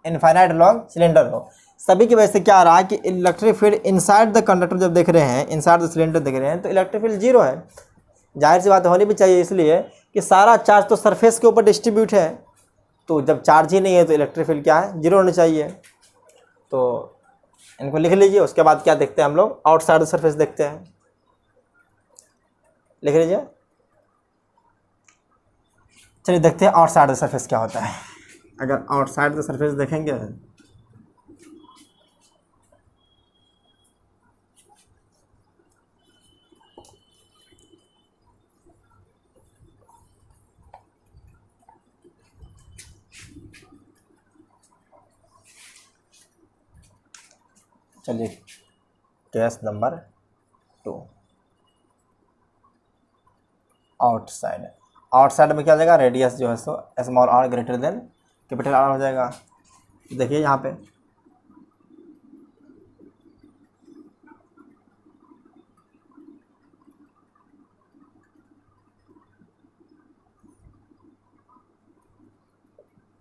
इनफाइनाइट लॉन्ग सिलेंडर हो, सभी की वजह से क्या आ रहा है कि electric field inside the conductor जब देख रहे हैं, इनसाइड द सिलेंडर देख रहे हैं, तो इलेक्ट्रिक फील्ड जीरो है। जाहिर सी बात होनी भी चाहिए, इसलिए कि सारा चार्ज तो सरफेस के ऊपर डिस्ट्रीब्यूट है, तो जब चार्ज ही नहीं है तो इलेक्ट्रिक फील्ड क्या है, जीरो होनी चाहिए। तो इनको लिख लीजिए। उसके बाद क्या देखते हैं हम लोग, आउटसाइड द सरफेस देखते हैं, लिख लीजिए। चलिए देखते हैं आउटसाइड द सरफेस क्या होता है। अगर आउटसाइड द सरफेस देखेंगे चलिए केस नंबर 2 आउटसाइड। आउटसाइड में क्या हो जाएगा, रेडियस जो है सो small R greater than capital R हो जाएगा। देखिए यहाँ पे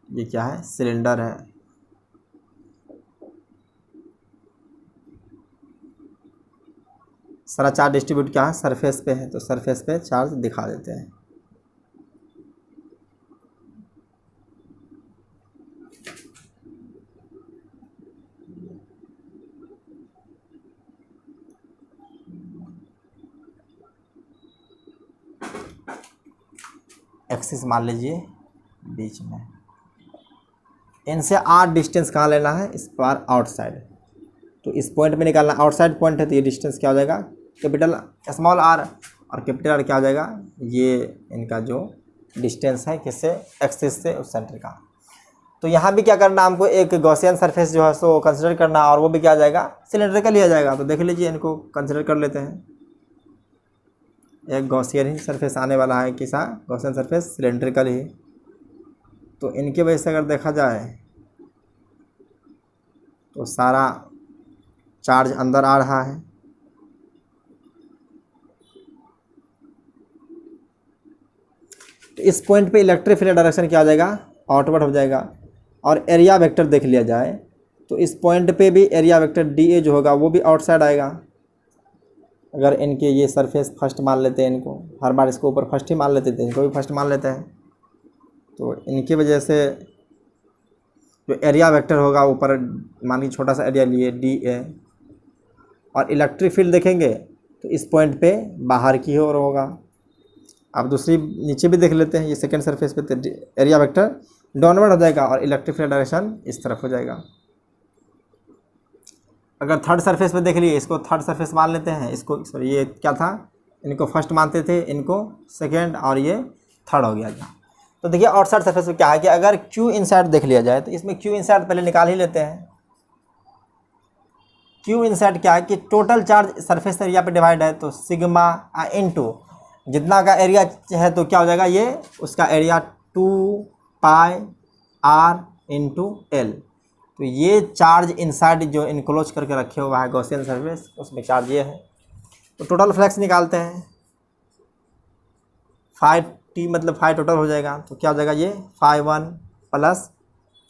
ये क्या है, सिलेंडर है, सारा चार्ज डिस्ट्रीब्यूट क्या है, सरफेस पे है, तो सरफेस पे चार्ज दिखा देते हैं। एक्सिस मान लीजिए बीच में, इनसे आर डिस्टेंस कहाँ लेना है, इस पार आउटसाइड, तो इस पॉइंट में निकालना, आउटसाइड पॉइंट है तो ये डिस्टेंस क्या हो जाएगा, कैपिटल स्मॉल आर, और कैपिटल आर क्या हो जाएगा, ये इनका जो डिस्टेंस है किससे, एक्सिस से उस सेंटर का। तो यहाँ भी क्या करना हमको, एक गॉसियन सरफेस जो है सो कंसिडर करना, और वो भी क्या आ जाएगा, सिलेंडर लिया जाएगा। तो देख लीजिए इनको कंसिडर कर लेते हैं, एक गॉसियन ही सरफेस आने वाला है, किसा गॉसियन सरफेस सिलेंड्रिकल ही। तो इनकी वजह से अगर देखा जाए तो सारा चार्ज अंदर आ रहा है, तो इस पॉइंट पे इलेक्ट्रिक फील्ड डायरेक्शन क्या हो जाएगा, आउटवर्ड हो जाएगा। और एरिया वेक्टर देख लिया जाए तो इस पॉइंट पे भी एरिया वेक्टर डी ए जो होगा वो भी आउटसाइड आएगा। अगर इनके ये सरफेस फर्स्ट मान लेते हैं, इनको हर बार इसको ऊपर फर्स्ट ही मान लेते थे, इनको भी फर्स्ट मान लेते हैं, तो इनकी वजह से जो एरिया वेक्टर होगा ऊपर, मान लीजिए छोटा सा एरिया लिए डी ए, और इलेक्ट्रिक फील्ड देखेंगे तो इस पॉइंट पे बाहर की ओर होगा। अब दूसरी नीचे भी देख लेते हैं, ये सेकंड सरफेस पे एरिया वेक्टर डाउनवर्ड हो जाएगा और इलेक्ट्रिक फील्ड डायरेक्शन इस तरफ हो जाएगा। अगर थर्ड सरफेस पे देख लिए, इसको थर्ड सरफेस मान लेते हैं, इसको सॉरी ये क्या था, इनको फर्स्ट मानते थे, इनको सेकेंड, और ये थर्ड हो गया। तो देखिए आउटसाइड सरफेस में क्या है कि अगर क्यू इनसाइड देख लिया जाए तो इसमें क्यू इनसाइड पहले निकाल ही लेते हैं। क्यू इनसाइड क्या है कि टोटल चार्ज सरफेस एरिया पे डिवाइड है, तो सिग्मा इनटू जितना का एरिया है तो क्या हो जाएगा, ये उसका area 2 pi R into L. तो ये चार्ज इनसाइड जो इनक्लोज करके रखे हुआ है गॉसियन सरफेस, उसमें चार्ज ये है। तो टोटल फ्लक्स निकालते हैं, 5T मतलब 5 टोटल हो जाएगा, तो क्या हो जाएगा, ये 5 1 प्लस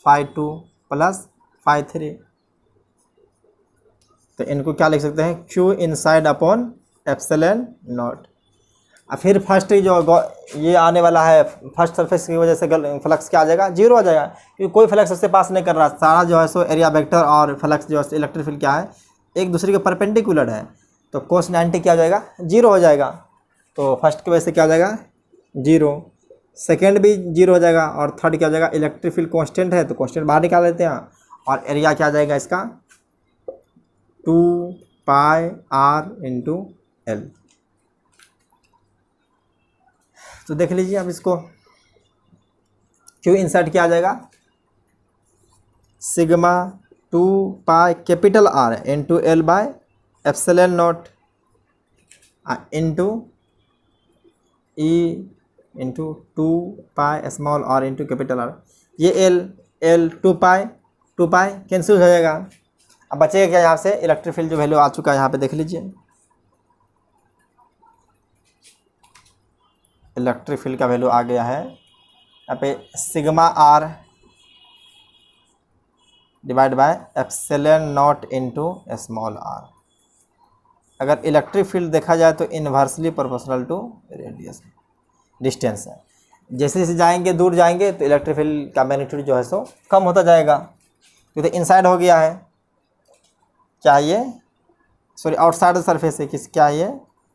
5 2 प्लस 5 3। तो इनको क्या लिख सकते हैं, Q inside upon epsilon not. और फिर फर्स्ट जो ये आने वाला है फर्स्ट सरफेस की वजह से फ्लक्स क्या आ जाएगा, जीरो आ जाएगा, क्योंकि कोई फ्लक्स उससे पास नहीं कर रहा, सारा जो है सो एरिया वेक्टर और फ्लक्स जो है इलेक्ट्रिक फील्ड क्या है, एक दूसरे के परपेंडिकुलर है, तो cos 90 क्या हो जाएगा, जीरो हो जाएगा। तो फर्स्ट की वजह से क्या हो जाएगा, जीरो, सेकेंड भी जीरो हो जाएगा, और थर्ड क्या हो जाएगा, इलेक्ट्रिक फील्ड कॉन्स्टेंट है तो कॉन्स्टेंट बाहर निकाल लेते हैं, और एरिया क्या आ जाएगा इसका 2 पाई आर इंटू एल। तो देख लीजिए अब इसको, क्यू इनसाइड क्या आ जाएगा, sigma 2 pi capital R into L by epsilon naught into E into 2 pi small R into capital R. ये एल 2 पाई 2 पाई कैंसिल हो जाएगा। अब बचेगा क्या यहाँ से, इलेक्ट्रिक फील्ड जो वैल्यू आ चुका है यहाँ पे देख लीजिए, इलेक्ट्रिक फील्ड का वैल्यू आ गया है यहाँ पे sigma R divide by epsilon naught into small R. अगर इलेक्ट्रिक फील्ड देखा जाए तो inversely proportional to radius distance है। जैसे जैसे जाएंगे दूर जाएंगे तो इलेक्ट्रिक फील्ड का मैग्नीट्यूड जो है सो कम होता जाएगा। तो इनसाइड हो गया है, क्या ये, सॉरी आउटसाइड द सरफेस है, किस क्या ये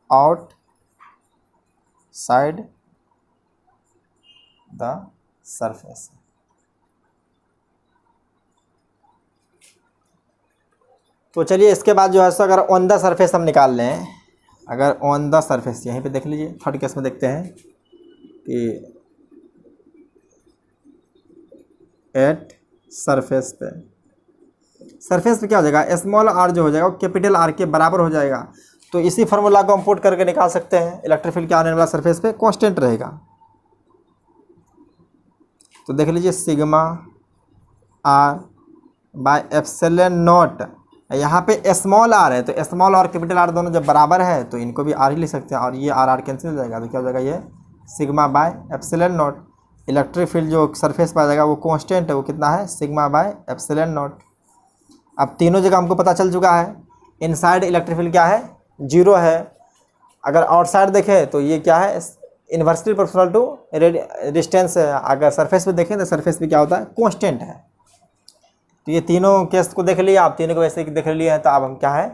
आउट साइड द सरफेस। तो चलिए इसके बाद जो है सो अगर ऑन द सरफेस हम निकाल लें, अगर ऑन द सरफेस यहीं पे देख लीजिए, थर्ड केस में देखते हैं कि एट सरफेस पे, सरफेस पे क्या हो जाएगा, स्मॉल आर जो हो जाएगा वो कैपिटल आर के बराबर हो जाएगा। तो इसी फार्मूला को हम पुट करके निकाल सकते हैं, इलेक्ट्रिक फील्ड क्या आने वाला सरफेस पे कांस्टेंट रहेगा। तो देख लीजिए sigma R by epsilon naught, यहाँ पे स्मॉल आर है तो स्मॉल और कैपिटल आर दोनों जब बराबर है तो इनको भी आर ही लिख सकते हैं, और ये आर आर कैंसिल हो जाएगा तो क्या हो जाएगा ये sigma bye epsilon not. Electric field जो सरफेस पर आ जाएगा वो कांस्टेंट है, वो कितना है सिग्मा बाय एप्सिलॉन नॉट। अब तीनों जगह हमको पता चल चुका है, इनसाइड इलेक्ट्रिक फील्ड क्या है 0 है, अगर आउटसाइड देखें तो ये क्या है इन्वर्सली प्रोपोर्शनल टू डिस्टेंस है, अगर सरफेस पे देखें तो सरफेस पे क्या होता है कांस्टेंट है। तो ये तीनों केस को देख लिया, आप तीनों को वैसे देख लिए हैं, तो अब हम क्या है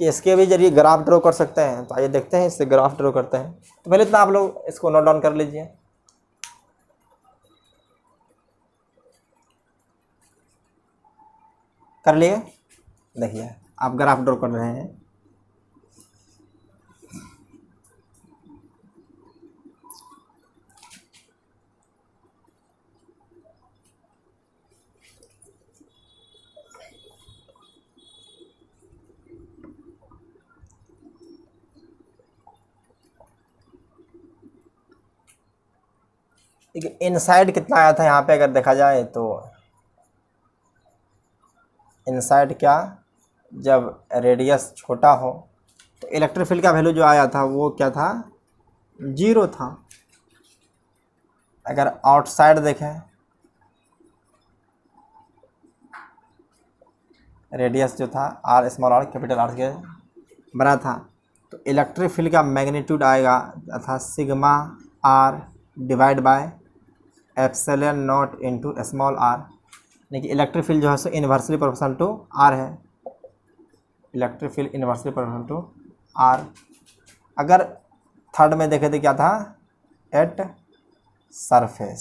कि इसके भी जरिए ग्राफ ड्रॉ कर सकते हैं। तो आइए देखते हैं इससे ग्राफ ड्रॉ करते हैं। तो पहले इतना आप लोग इसको नोट डाउन कर लीजिए। कर लिए, देखिए आप ग्राफ ड्रॉ कर रहे हैं। इनसाइड कितना आया था यहाँ पे अगर देखा जाए तो इनसाइड क्या, जब रेडियस छोटा हो तो इलेक्ट्रिक फील्ड का वैल्यू जो आया था वो क्या था 0 था। अगर आउटसाइड देखें, रेडियस जो था R small R capital R के बड़ा था, तो इलेक्ट्रिक फील्ड का मैग्नीट्यूड आएगा था sigma R divide by epsilon naught into small R. यानी कि इलेक्ट्रिक फील्ड जो है सो इन्वर्सली प्रोपोर्शनल टू आर है, electric field inversely proportional to R. अगर थर्ड में देखे तो क्या था एट सरफेस,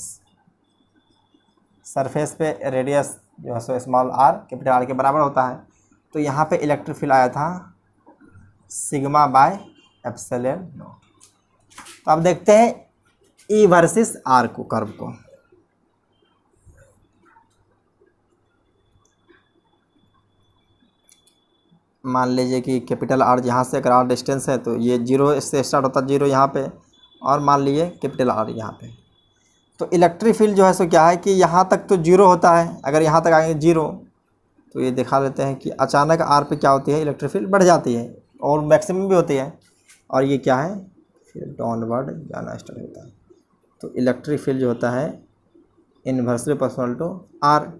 सरफेस पे रेडियस जो है सो स्मॉल आर कैपिटल आर के बराबर होता है, तो यहाँ पे इलेक्ट्रिक फील्ड आया था सिग्मा बाय एप्सिलॉन नॉट। तो अब देखते हैं ई वर्सेस आर को, कर्व को। मान लीजिए कि कैपिटल आर यहाँ से अगर आर डिस्टेंस है तो ये 0 से स्टार्ट होता है 0 यहाँ पे, और मान लीजिए कैपिटल आर यहाँ पे। तो इलेक्ट्रिक फील्ड जो है सो क्या है कि यहाँ तक तो 0 होता है, अगर यहाँ तक आएंगे 0 तो ये दिखा लेते हैं कि अचानक आर पे क्या होती है इलेक्ट्रिक फील्ड बढ़ जाती है और मैक्सिमम भी होती है, और ये क्या है फिर डाउनवर्ड जाना स्टार्ट होता है। तो इलेक्ट्रिक फील्ड जो होता है इन्वर्सली प्रोपोर्शनल टू आर।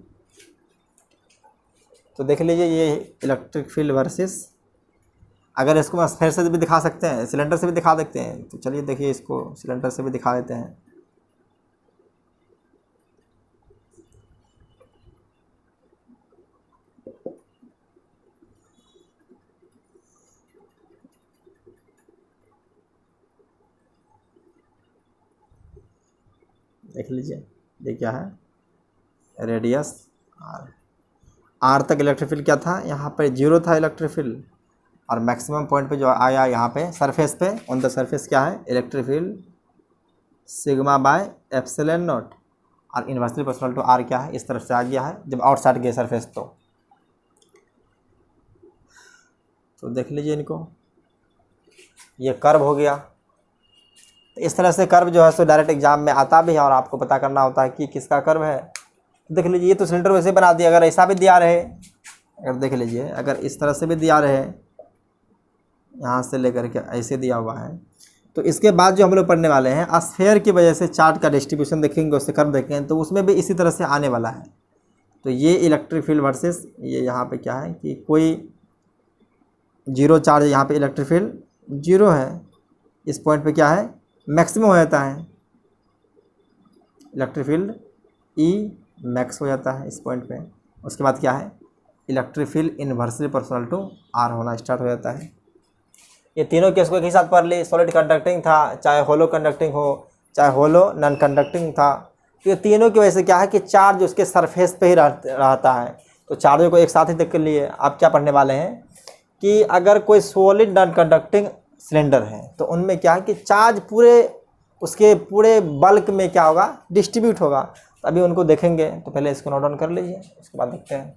तो देख लीजिए ये इलेक्ट्रिक फील्ड वर्सेस, अगर इसको हम स्फीयर से भी दिखा सकते हैं, सिलेंडर से भी दिखा देते हैं, तो चलिए देखिए इसको सिलेंडर से भी दिखा देते हैं। देख लीजिए ये क्या है रेडियस आर, आर तक इलेक्ट्रिक फील्ड क्या था यहाँ पे 0 था इलेक्ट्रिक फील्ड, और मैक्सिमम पॉइंट पे जो आया यहाँ पे सरफेस पे, ऑन द सरफेस क्या है electric field sigma bye epsilon not, और इन्वर्सली प्रोपोर्शनल टू आर क्या है इस तरफ से आ गया है जब आउटसाइड गए सरफेस। तो देख लीजिए इनको, ये कर्व हो गया। तो इस तरह से कर्व जो है सो डायरेक्ट एग्जाम में आता भी है, और आपको पता करना होता है कि किसका कर्व है देख लीजिए ये तो सिलेंडर वैसे बना दिया, अगर ऐसा भी दिया रहे, अगर देख लीजिए अगर इस तरह से भी दिया रहे, यहाँ से लेकर के ऐसे दिया हुआ है, तो इसके बाद जो हम लोग पढ़ने वाले हैं स्फीयर की वजह से चार्ज का डिस्ट्रीब्यूशन देखेंगे, उससे कर्व देखेंगे, तो उसमें भी इसी तरह से आने वाला है। तो ये इलेक्ट्रिक फील्ड वर्सेस ये यहाँ पे क्या है कि कोई जीरो चार्ज, यहाँ पे इलेक्ट्रिक फील्ड जीरो है, इस पॉइंट पे क्या है मैक्सिमम हो जाता है, इलेक्ट्रिक फील्ड ई मैक्स हो जाता है इस पॉइंट पे। उसके बाद क्या है electric field inversely proportional to R होना स्टार्ट हो जाता है। ये तीनों केस को एक ही साथ पढ़ ली, सॉलिड कंडक्टिंग था, चाहे होलो कंडक्टिंग हो, चाहे होलो नॉन कंडक्टिंग था, तो ये तीनों की वजह से क्या है कि चार्ज उसके सरफेस पे ही रहता है। तो चार्जों को एक साथ ही देख कर लिए आप क्या पढ़ने वाले हैं कि अगर कोई सॉलिड नॉन कंडक्टिंग सिलेंडर है तो उनमें क्या है कि चार्ज पूरे उसके पूरे बल्क में क्या होगा डिस्ट्रीब्यूट होगा। तो अभी उनको देखेंगे, तो पहले इसको नोट डाउन कर लीजिए, उसके बाद देखते हैं।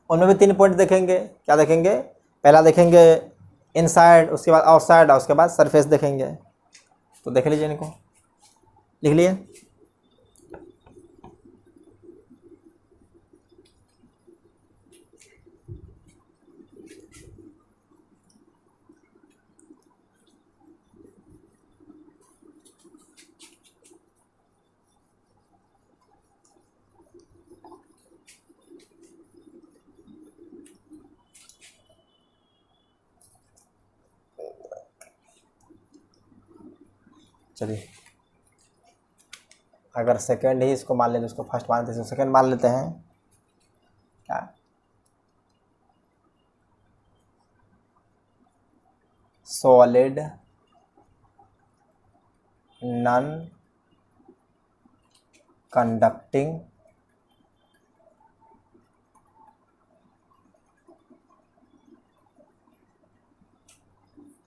उनमें भी 3 पॉइंट देखेंगे, क्या देखेंगे, पहला देखेंगे इनसाइड, उसके बाद आउटसाइड और उसके बाद सरफेस देखेंगे। तो देख लीजिए, इनको लिख लिए। चलिए अगर सेकंड ही इसको मान लेते, उसको फर्स्ट मान लेते, सेकंड मान लेते हैं। क्या solid non conducting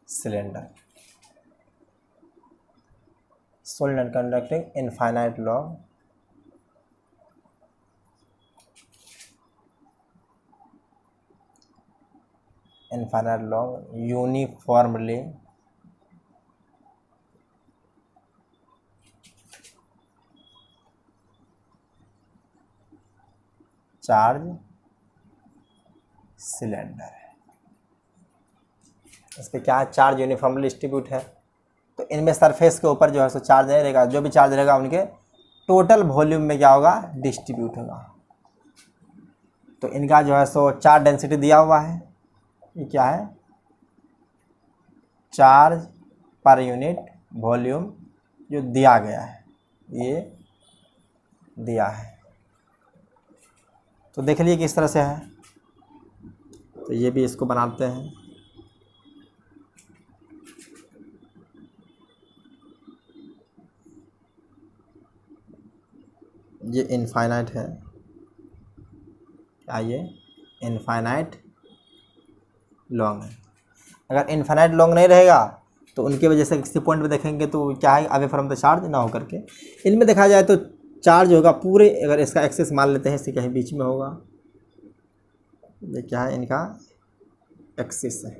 cylinder, solid non conducting infinite long, infinite long uniformly charge cylinder है। इस पर क्या है चार्ज यूनिफॉर्मली डिस्ट्रीब्यूट है, तो इनमें सरफेस के ऊपर जो है सो चार्ज नहीं रहेगा, जो भी चार्ज रहेगा उनके टोटल वॉल्यूम में क्या होगा डिस्ट्रीब्यूट होगा। तो इनका जो है सो चार्ज डेंसिटी दिया हुआ है, ये क्या है चार्ज पर यूनिट वॉल्यूम जो दिया गया है, ये दिया है। तो देख लीजिए किस तरह से है, तो ये भी इसको बनाते हैं। ये इनफाइनाइट है, क्या ये इनफाइनाइट लॉन्ग है। अगर इनफाइनाइट लॉन्ग नहीं रहेगा तो उनकी वजह से किसी पॉइंट पे देखेंगे तो क्या है अवे फ्रॉम द चार्ज ना हो करके इनमें देखा जाए तो चार्ज होगा पूरे, अगर इसका एक्सेस मान लेते हैं इसके कहीं बीच में होगा, ये क्या है इनका एक्सेस है,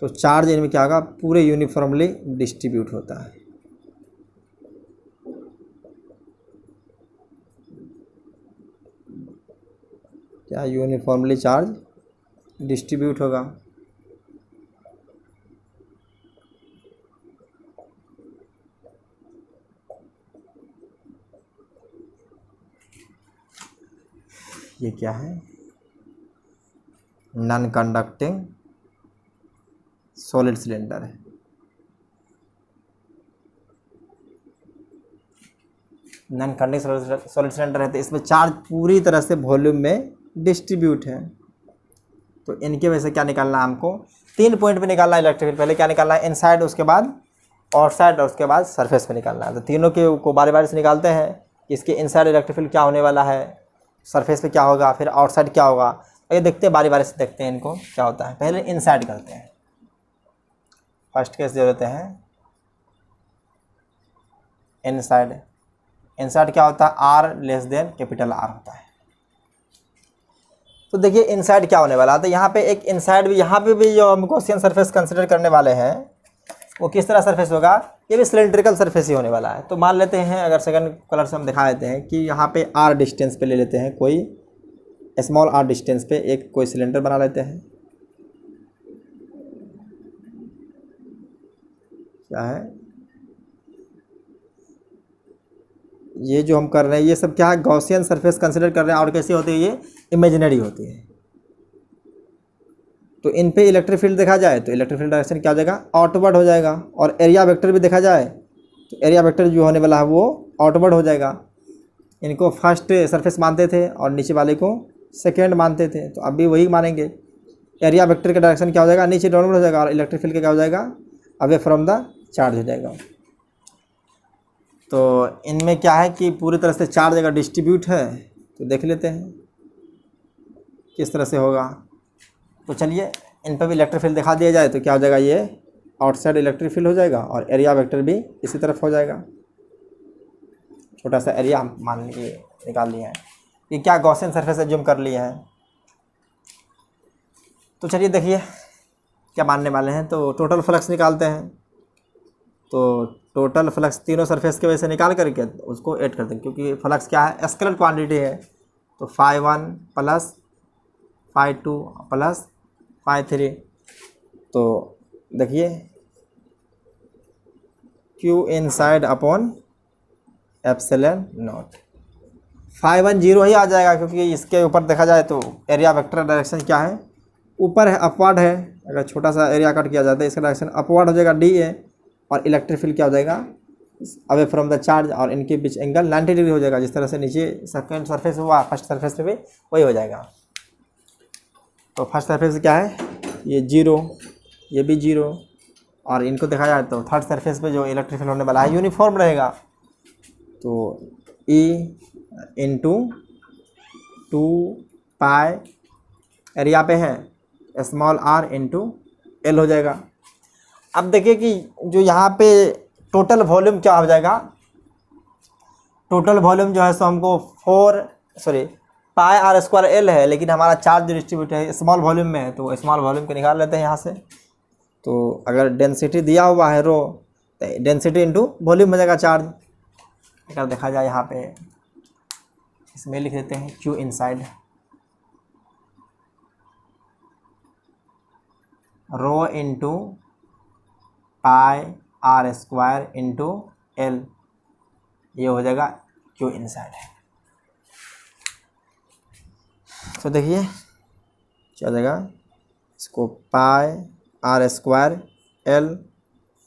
तो चार्ज इनमें क्या होगा पूरे यूनिफॉर्मली डिस्ट्रीब्यूट होता है। क्या यूनिफॉर्मली चार्ज डिस्ट्रीब्यूट होगा। ये क्या है नॉन कंडक्टिंग सॉलिड सिलेंडर है। नॉन कंडक्टिंग सॉलिड सिलेंडर है तो इसमें चार्ज पूरी तरह से वॉल्यूम में डिस्ट्रीब्यूट है। तो इनके वजह से क्या निकालना है हमको 3 पॉइंट पे निकालना है इलेक्ट्रिक फील्ड। पहले क्या निकालना है इनसाइड, उसके बाद आउटसाइड और उसके बाद सरफेस पे निकालना है। तो तीनों के को बारी बारी से निकालते हैं कि इसके इनसाइड इलेक्ट्रिक फील्ड क्या होने वाला है, सरफेस पे क्या होगा, फिर आउटसाइड क्या होगा। ये देखते हैं बारी बारी से देखते हैं इनको क्या होता है। पहले इनसाइड करते हैं, फर्स्ट केस दे देते हैं इनसाइड। इनसाइड क्या होता है R less than capital R होता है। तो देखिए इनसाइड क्या होने वाला है, तो यहाँ पे एक इनसाइड भी, यहाँ पे भी जो हम गॉसियन सरफेस कंसिडर करने वाले हैं वो किस तरह सरफेस होगा, ये भी सिलेंड्रिकल सरफेस ही होने वाला है। तो मान लेते हैं, अगर सेकंड कलर से हम दिखा देते हैं कि यहाँ पे आर डिस्टेंस पे ले लेते हैं, कोई स्मॉल आर डिस्टेंस पे एक कोई सिलेंडर बना लेते हैं। क्या है ये जो हम कर रहे हैं, ये सब क्या है, गॉसियन सरफेस कंसिडर कर रहे हैं। और कैसी होती है, ये इमेजिनरी होती है। तो इन पे इलेक्ट्रिक फील्ड देखा जाए तो इलेक्ट्रिक फील्ड डायरेक्शन क्या हो जाएगा, आउटवर्ड हो जाएगा। और एरिया वेक्टर भी देखा जाए तो एरिया वेक्टर जो होने वाला है वो आउटवर्ड हो जाएगा। इनको फर्स्ट सरफेस मानते थे और नीचे वाले को सेकेंड मानते थे, तो अब भी वही मानेंगे। एरिया वेक्टर का डायरेक्शन क्या हो जाएगा, नीचे डाउनवर्ड हो जाएगा। और इलेक्ट्रिक फील्ड का क्या हो जाएगा, अवे फ्रॉम द चार्ज हो जाएगा। तो इनमें क्या है कि पूरी तरह से चार्ज अगर डिस्ट्रीब्यूट है तो देख लेते हैं किस तरह से होगा। तो चलिए इन पर भी इलेक्ट्रिक फील्ड दिखा दिया जाए तो क्या हो जाएगा, ये आउटसाइड इलेक्ट्रिक फील्ड हो जाएगा और एरिया वेक्टर भी इसी तरफ हो जाएगा। छोटा सा एरिया हम मान लिए निकाल लिए हैं, ये क्या गॉसियन सरफेस एज्यूम कर लिए हैं। तो चलिए देखिए क्या मानने वाले हैं। तो टोटल फ्लक्स निकालते हैं। तो टोटल फ्लक्स तीनों सरफेस की वजह से निकाल करके उसको ऐड कर देंगे, क्योंकि फ्लक्स क्या है, स्केलर क्वांटिटी है। तो φ1 प्लस φ2 प्लस φ3। तो देखिए Q inside upon epsilon naught. φ1 zero ही आ जाएगा, क्योंकि इसके ऊपर देखा जाए तो एरिया वेक्टर डायरेक्शन क्या है, ऊपर है, अपवर्ड है। अगर छोटा सा एरिया कट किया जाता है इसका डायरेक्शन अपवर्ड हो जाएगा DA। और इलेक्ट्रिक फील्ड क्या हो जाएगा, अवे फ्रॉम द चार्ज, और इनके बीच एंगल 90 डिग्री हो जाएगा। जिस तरह से नीचे सेकंड सरफेस हुआ, फर्स्ट सरफेस पे भी वही हो जाएगा। तो फर्स्ट सरफेस क्या है, ये जीरो, ये भी जीरो। और इनको देखा जाए तो थर्ड सरफेस पे जो इलेक्ट्रिक फील्ड होने वाला है यूनिफॉर्म रहेगा। तो E इंटू 2π एरिया पे है स्मॉल r इंटू L हो जाएगा। अब देखिए कि जो यहाँ पे टोटल वॉल्यूम क्या हो जाएगा, टोटल वॉल्यूम जो है सो हमको πr² L है, लेकिन हमारा चार्ज डिस्ट्रीब्यूट है स्मॉल वॉल्यूम में है, तो स्मॉल वॉल्यूम को निकाल लेते हैं यहाँ से। तो अगर डेंसिटी दिया हुआ है रो, तो डेंसिटी इंटू वॉल्यूम हो जाएगा चार्ज। अगर देखा जाए यहाँ पे इसमें लिख देते हैं Q inside rho into πr² into L, ये हो जाएगा Q इनसाइड है। तो देखिए क्या हो जाएगा, इसको πr² L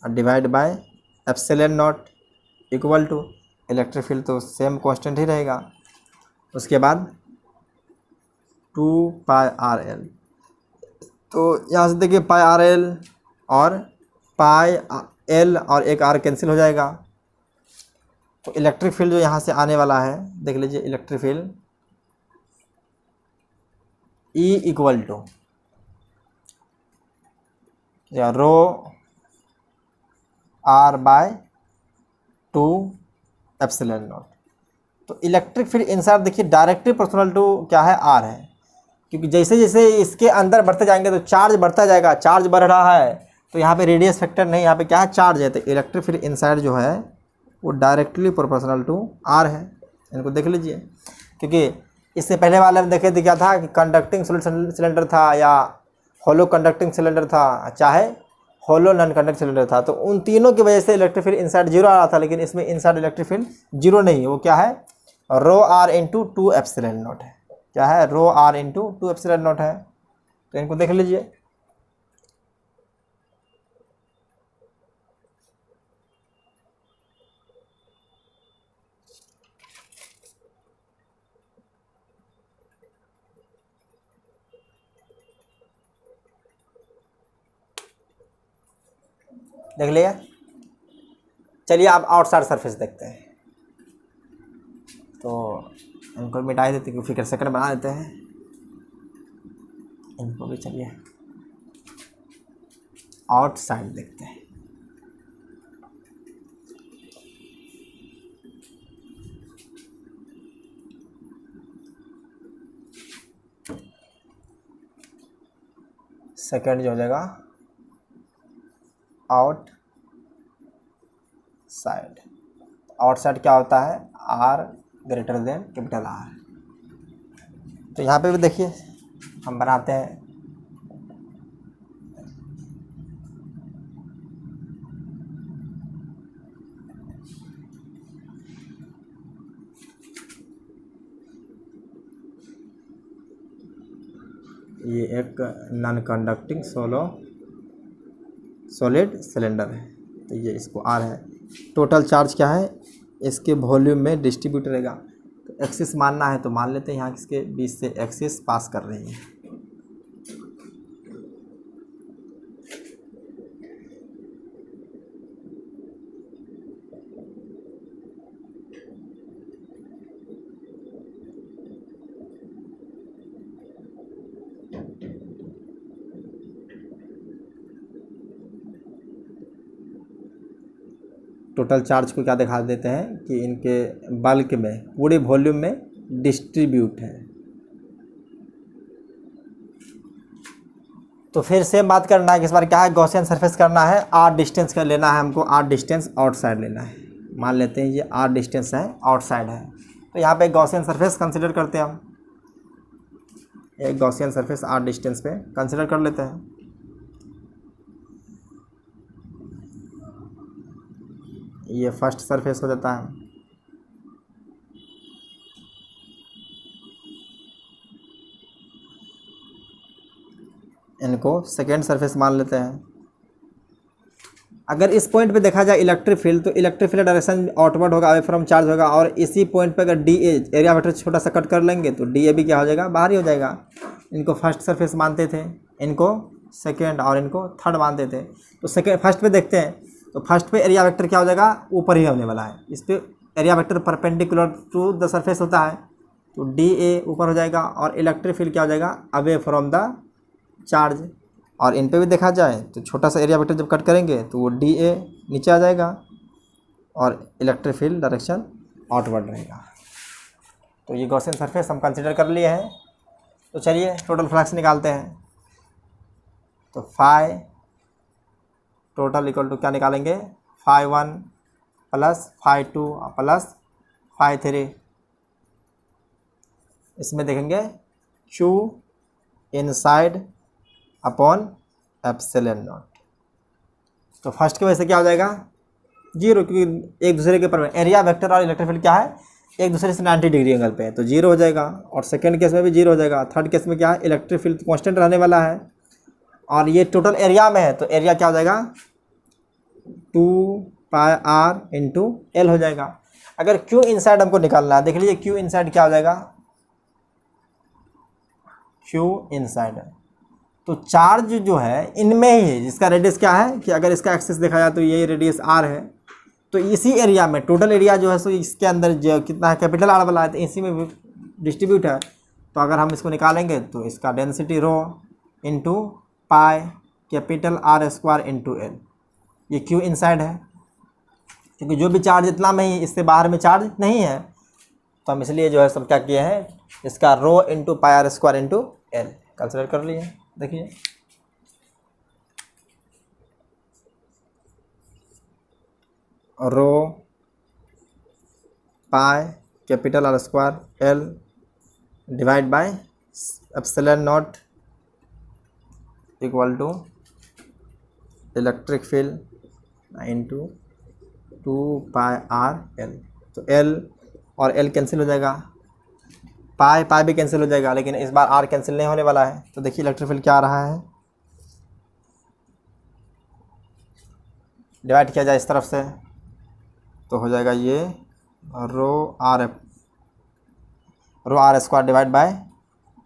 divide by epsilon naught equal to electric field तो सेम कांस्टेंट ही रहेगा। उसके बाद 2πrl। तो यहाँ से देखिए πrl और πl और एक r कैंसिल हो जाएगा। तो इलेक्ट्रिक फील्ड जो यहाँ से आने वाला है, देख लीजिए electric field E equal to rho r by 2 epsilon naught. तो इलेक्ट्रिक फील्ड इनसाइड देखिए डायरेक्टली प्रोपोर्शनल टू क्या है, r है। क्योंकि जैसे जैसे इसके अंदर बढ़ते जाएंगे तो चार्ज बढ़ता जाएगा, चार्ज बढ़ रहा है तो यहाँ पे रेडियस फैक्टर नहीं, यहाँ पे क्या है, चार्ज है। तो इलेक्ट्रिक फील्ड इनसाइड जो है वो डायरेक्टली प्रोपोर्शनल टू r है। इनको देख लीजिए, क्योंकि इससे पहले वाले में देखे थे क्या था कि कंडक्टिंग सिलेंडर था या होलो कंडक्टिंग सिलेंडर था, चाहे होलो नॉन कंडक्टिंग सिलेंडर था। तो उन तीनों की वजह से इलेक्ट्रिक फील्ड इनसाइड जीरो आ रहा था, लेकिन इसमें इनसाइड इलेक्ट्रिक फील्ड जीरो नहीं है, वो क्या है, रो r इंटू 2 एप्सिलॉन नॉट है। क्या है, रो r इंटू 2 एप्सिलॉन नॉट है। तो इनको देख लीजिए। देख लिया। चलिए अब आउटसाइड सरफेस देखते हैं। तो इनको मिटा देते हैं, फिगर सेकंड बना देते हैं इनको भी। चलिए आउटसाइड देखते हैं। सेकेंड जो हो जाएगा आउट साइड। आउटसाइड क्या होता है, R greater than capital R. तो यहाँ पे भी देखिए हम बनाते हैं, ये एक नॉन कंडक्टिंग सॉलिड सिलेंडर है, तो ये इसको आर है। टोटल चार्ज क्या है, इसके वॉल्यूम में डिस्ट्रीब्यूट रहेगा। तो एक्सिस मानना है तो मान लेते हैं, यहाँ किसके बीच से एक्सिस पास कर रही है। टोटल चार्ज को क्या दिखा देते हैं कि इनके बल्क में पूरे वॉल्यूम में डिस्ट्रीब्यूट है। तो फिर सेम बात करना है कि इस बार क्या है, गॉसियन सरफेस करना है, आर डिस्टेंस का लेना है हमको, आर डिस्टेंस आउटसाइड लेना है। मान लेते हैं ये आर डिस्टेंस है, आउटसाइड है। तो यहाँ पे गॉसियन सरफेस कंसिडर करते हैं हम, एक गॉसियन सरफेस आर डिस्टेंस पे कंसिडर कर लेते हैं। ये फर्स्ट सरफेस हो जाता है, इनको सेकेंड सरफेस मान लेते हैं। अगर इस पॉइंट पे देखा जाए इलेक्ट्रिक फील्ड, तो इलेक्ट्रिक फील्ड डायरेक्शन आउटवर्ड होगा, अवे फ्रॉम चार्ज होगा। और इसी पॉइंट पे अगर डी ए एरिया वेक्टर छोटा सा कट कर लेंगे तो डी ए भी क्या हो जाएगा, बाहर ही हो जाएगा। इनको फर्स्ट सरफेस मानते थे, इनको सेकेंड और इनको थर्ड मानते थे। तो सेकेंड फर्स्ट पे देखते हैं, तो फर्स्ट पे एरिया वेक्टर क्या हो जाएगा, ऊपर ही होने वाला है। इस पर area vector perpendicular to the surface होता है, तो डी ए ऊपर हो जाएगा और इलेक्ट्रिक फील्ड क्या हो जाएगा, अवे फ्रॉम द चार्ज। और इन पे भी देखा जाए तो छोटा सा एरिया वेक्टर जब कट करेंगे तो वो डी ए नीचे आ जाएगा और इलेक्ट्रिक फील्ड डायरेक्शन आउटवर्ड रहेगा। तो ये गॉसियन सरफेस हम कंसिडर कर लिए हैं। तो चलिए टोटल फ्लक्स निकालते हैं। तो फाई टोटल इक्वल टू क्या निकालेंगे, phi 1 plus phi 2 plus phi 3। इसमें देखेंगे Q inside upon epsilon naught. तो फर्स्ट की वजह से क्या हो जाएगा, जीरो, क्योंकि एक दूसरे के ऊपर एरिया वेक्टर और इलेक्ट्रिक फील्ड क्या है, एक दूसरे से 90 डिग्री एंगल पे है, तो जीरो हो जाएगा। और सेकंड केस में भी जीरो हो जाएगा। थर्ड केस में क्या है, इलेक्ट्रिक फील्ड कांस्टेंट रहने वाला है और ये टोटल एरिया में है, तो एरिया क्या हो जाएगा, 2πr इंटू एल हो जाएगा। अगर Q इनसाइड हमको निकालना है, देख लीजिए Q इनसाइड क्या हो जाएगा, Q इनसाइड है। तो चार्ज जो है इनमें ही है, जिसका रेडियस क्या है कि अगर इसका एक्सिस देखा जाए तो ये रेडियस r है, तो इसी एरिया में टोटल एरिया जो है सो इसके अंदर जो कितना है, कैपिटल आर वाला है, तो इसी में डिस्ट्रीब्यूट है। तो अगर हम इसको निकालेंगे तो इसका डेंसिटी रो इंटू पाई capital R square into L, ये Q इनसाइड है, क्योंकि जो भी चार्ज इतना में ही, इससे बाहर में चार्ज नहीं है। तो हम इसलिए जो है सब क्या किए हैं, इसका rho into pi R square into L consider कर लिए। देखिए rho pi capital R square L divide by epsilon naught equal to electric field into 2πr L. तो एल और एल कैंसिल हो जाएगा, पाई पाई भी कैंसिल हो जाएगा, लेकिन इस बार आर कैंसिल नहीं होने वाला है। तो देखिए इलेक्ट्रिक फील्ड क्या आ रहा है, डिवाइड किया जाए इस तरफ से तो हो जाएगा ये rho R square divide by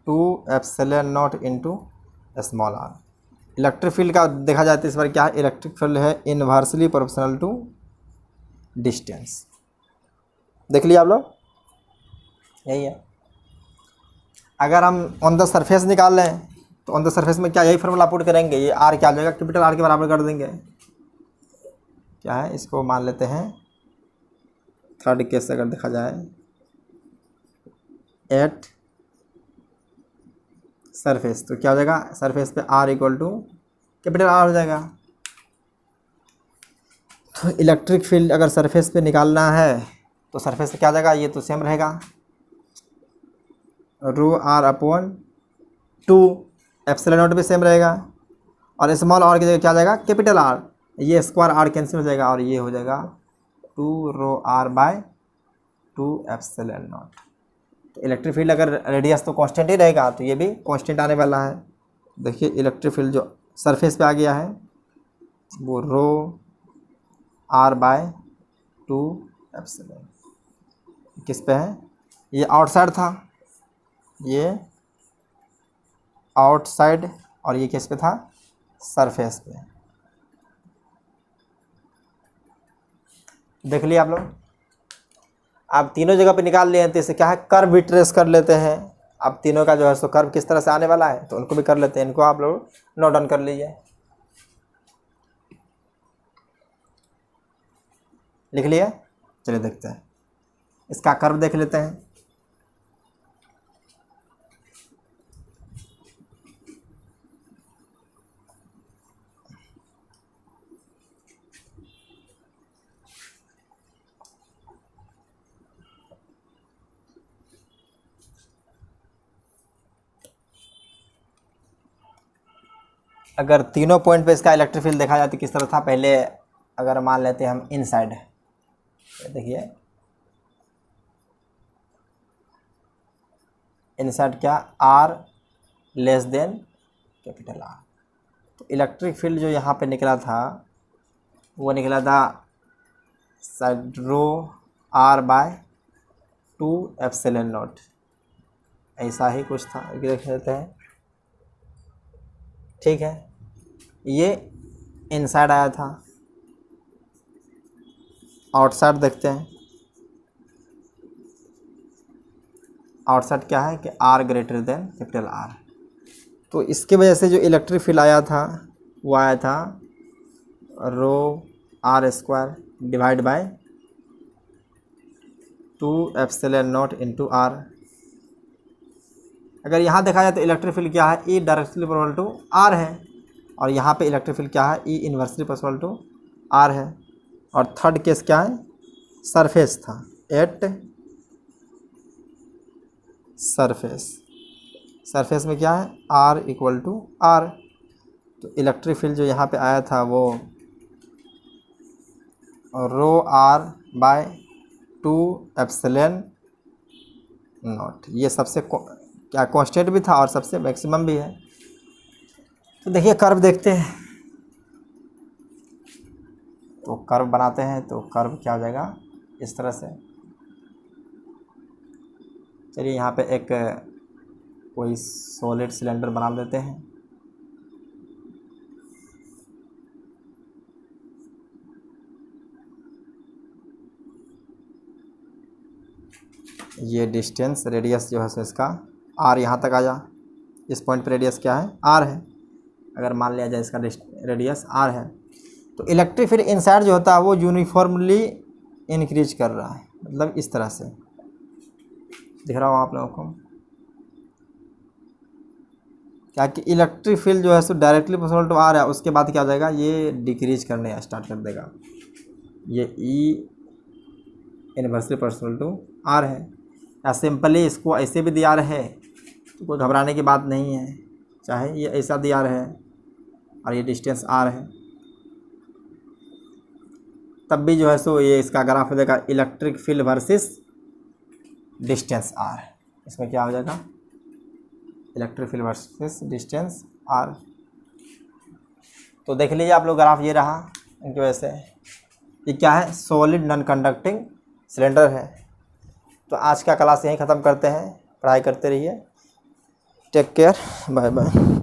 2 epsilon naught into small R. Electric field का देखा जाए तो इस बार क्या है, इलेक्ट्रिक फील्ड है इनवर्सली प्रोपोर्शनल टू डिस्टेंस। देख लिया आप लोग, यही है। अगर हम ऑन द सरफेस निकाल लें तो ऑन द सरफेस में क्या, यही फार्मूला पुट करेंगे, ये आर क्या आ जाएगा, कैपिटल आर के बराबर कर देंगे। क्या है, इसको मान लेते हैं थर्ड केस अगर देखा जाए 8 सरफेस, तो क्या हो जाएगा सरफेस पे R equal to capital R हो जाएगा। तो इलेक्ट्रिक फील्ड अगर सरफेस पे निकालना है तो सरफेस पे क्या आ जाएगा, ये तो सेम रहेगा रो R अपॉन 2 एप्सिलॉन नॉट भी सेम रहेगा, और स्मॉल r की जगह क्या आ जाएगा कैपिटल R, ये स्क्वायर R कैंसिल हो जाएगा और ये हो जाएगा 2 रो R बाय 2 एप्सिलॉन नॉट। तो इलेक्ट्रिक फील्ड अगर रेडियस तो कांस्टेंट ही रहेगा तो ये भी कांस्टेंट आने वाला है। देखिए इलेक्ट्रिक फील्ड जो सरफेस पे आ गया है वो रो R बाय 2 एप्सिलॉन, किस पे है, ये आउटसाइड था, ये आउटसाइड, और ये किस पे था सरफेस पे। देख लिया आप लोग। आप तीनों जगह पे निकाल लिए हैं तो इससे क्या है कर्व भी ट्रेस कर लेते हैं। अब तीनों का जो है सो कर्व किस तरह से आने वाला है तो उनको भी कर लेते हैं, इनको आप लोग नोट डाउन कर लीजिए। लिख लिया, चलिए देखते हैं इसका कर्व देख लेते हैं। अगर तीनों पॉइंट पे इसका इलेक्ट्रिक फील्ड देखा जाए तो किस तरह था, पहले अगर मान लेते हैं हम इनसाइड, देखिए इनसाइड क्या R less than capital R, तो इलेक्ट्रिक फील्ड जो यहाँ पे निकला था वो निकला था साइड rho R by 2 epsilon naught, ऐसा ही कुछ था, देख लेते हैं। ठीक है, ये इनसाइड आया था, आउटसाइड देखते हैं। आउटसाइड क्या है कि R greater than capital R, तो इसके वजह से जो इलेक्ट्रिक फील्ड आया था वो आया था रो R square divide by 2 epsilon naught into R। अगर यहाँ देखा जाए तो इलेक्ट्रिक फील्ड क्या है, E directly proportional to R है, और यहाँ पे इलेक्ट्रिक फील्ड क्या है, E inversely proportional to R है। और थर्ड केस क्या है, सरफेस था, एट सरफेस, सरफेस में क्या है R इक्वल टू R, तो इलेक्ट्रिक फील्ड जो यहाँ पे आया था वो रो R बाय 2 एप्सिलॉन नॉट, ये सबसे क्या कांस्टेंट भी था और सबसे मैक्सिमम भी है। तो देखिए कर्व देखते हैं, तो कर्व बनाते हैं, तो कर्व क्या हो जाएगा इस तरह से। चलिए यहाँ पे एक कोई सॉलिड सिलेंडर बना देते हैं, ये डिस्टेंस रेडियस जो है सो इसका R यहाँ तक आ जा, इस पॉइंट पर रेडियस क्या है R है, अगर मान लिया जाए इसका रेडियस R है, तो इलेक्ट्रिक फील्ड इनसाइड जो होता है वो यूनिफॉर्मली इंक्रीज कर रहा है, मतलब इस तरह से दिख रहा हो आप लोगों को, क्या कि इलेक्ट्रिक फील्ड जो है सो डायरेक्टली प्रोपोर्शनल टू R है, उसके बाद क्या हो जाएगा ये डिक्रीज करने स्टार्ट कर देगा, ये E inversely proportional to R है, या सिंपली इसको ऐसे भी दिया रहे तो कोई घबराने की बात नहीं है, चाहे ये ऐसा दिया रहे और ये डिस्टेंस R है तब भी जो है सो ये इसका ग्राफ हो जाएगा electric field versus distance R, इसमें क्या हो जाएगा electric field versus distance R। तो देख लीजिए आप लोग ग्राफ ये रहा, इनकी वजह से ये क्या है सॉलिड नॉन कंडक्टिंग सिलेंडर है। तो आज का क्लास यहीं ख़त्म करते हैं, पढ़ाई करते रहिए, टेक केयर, बाय बाय।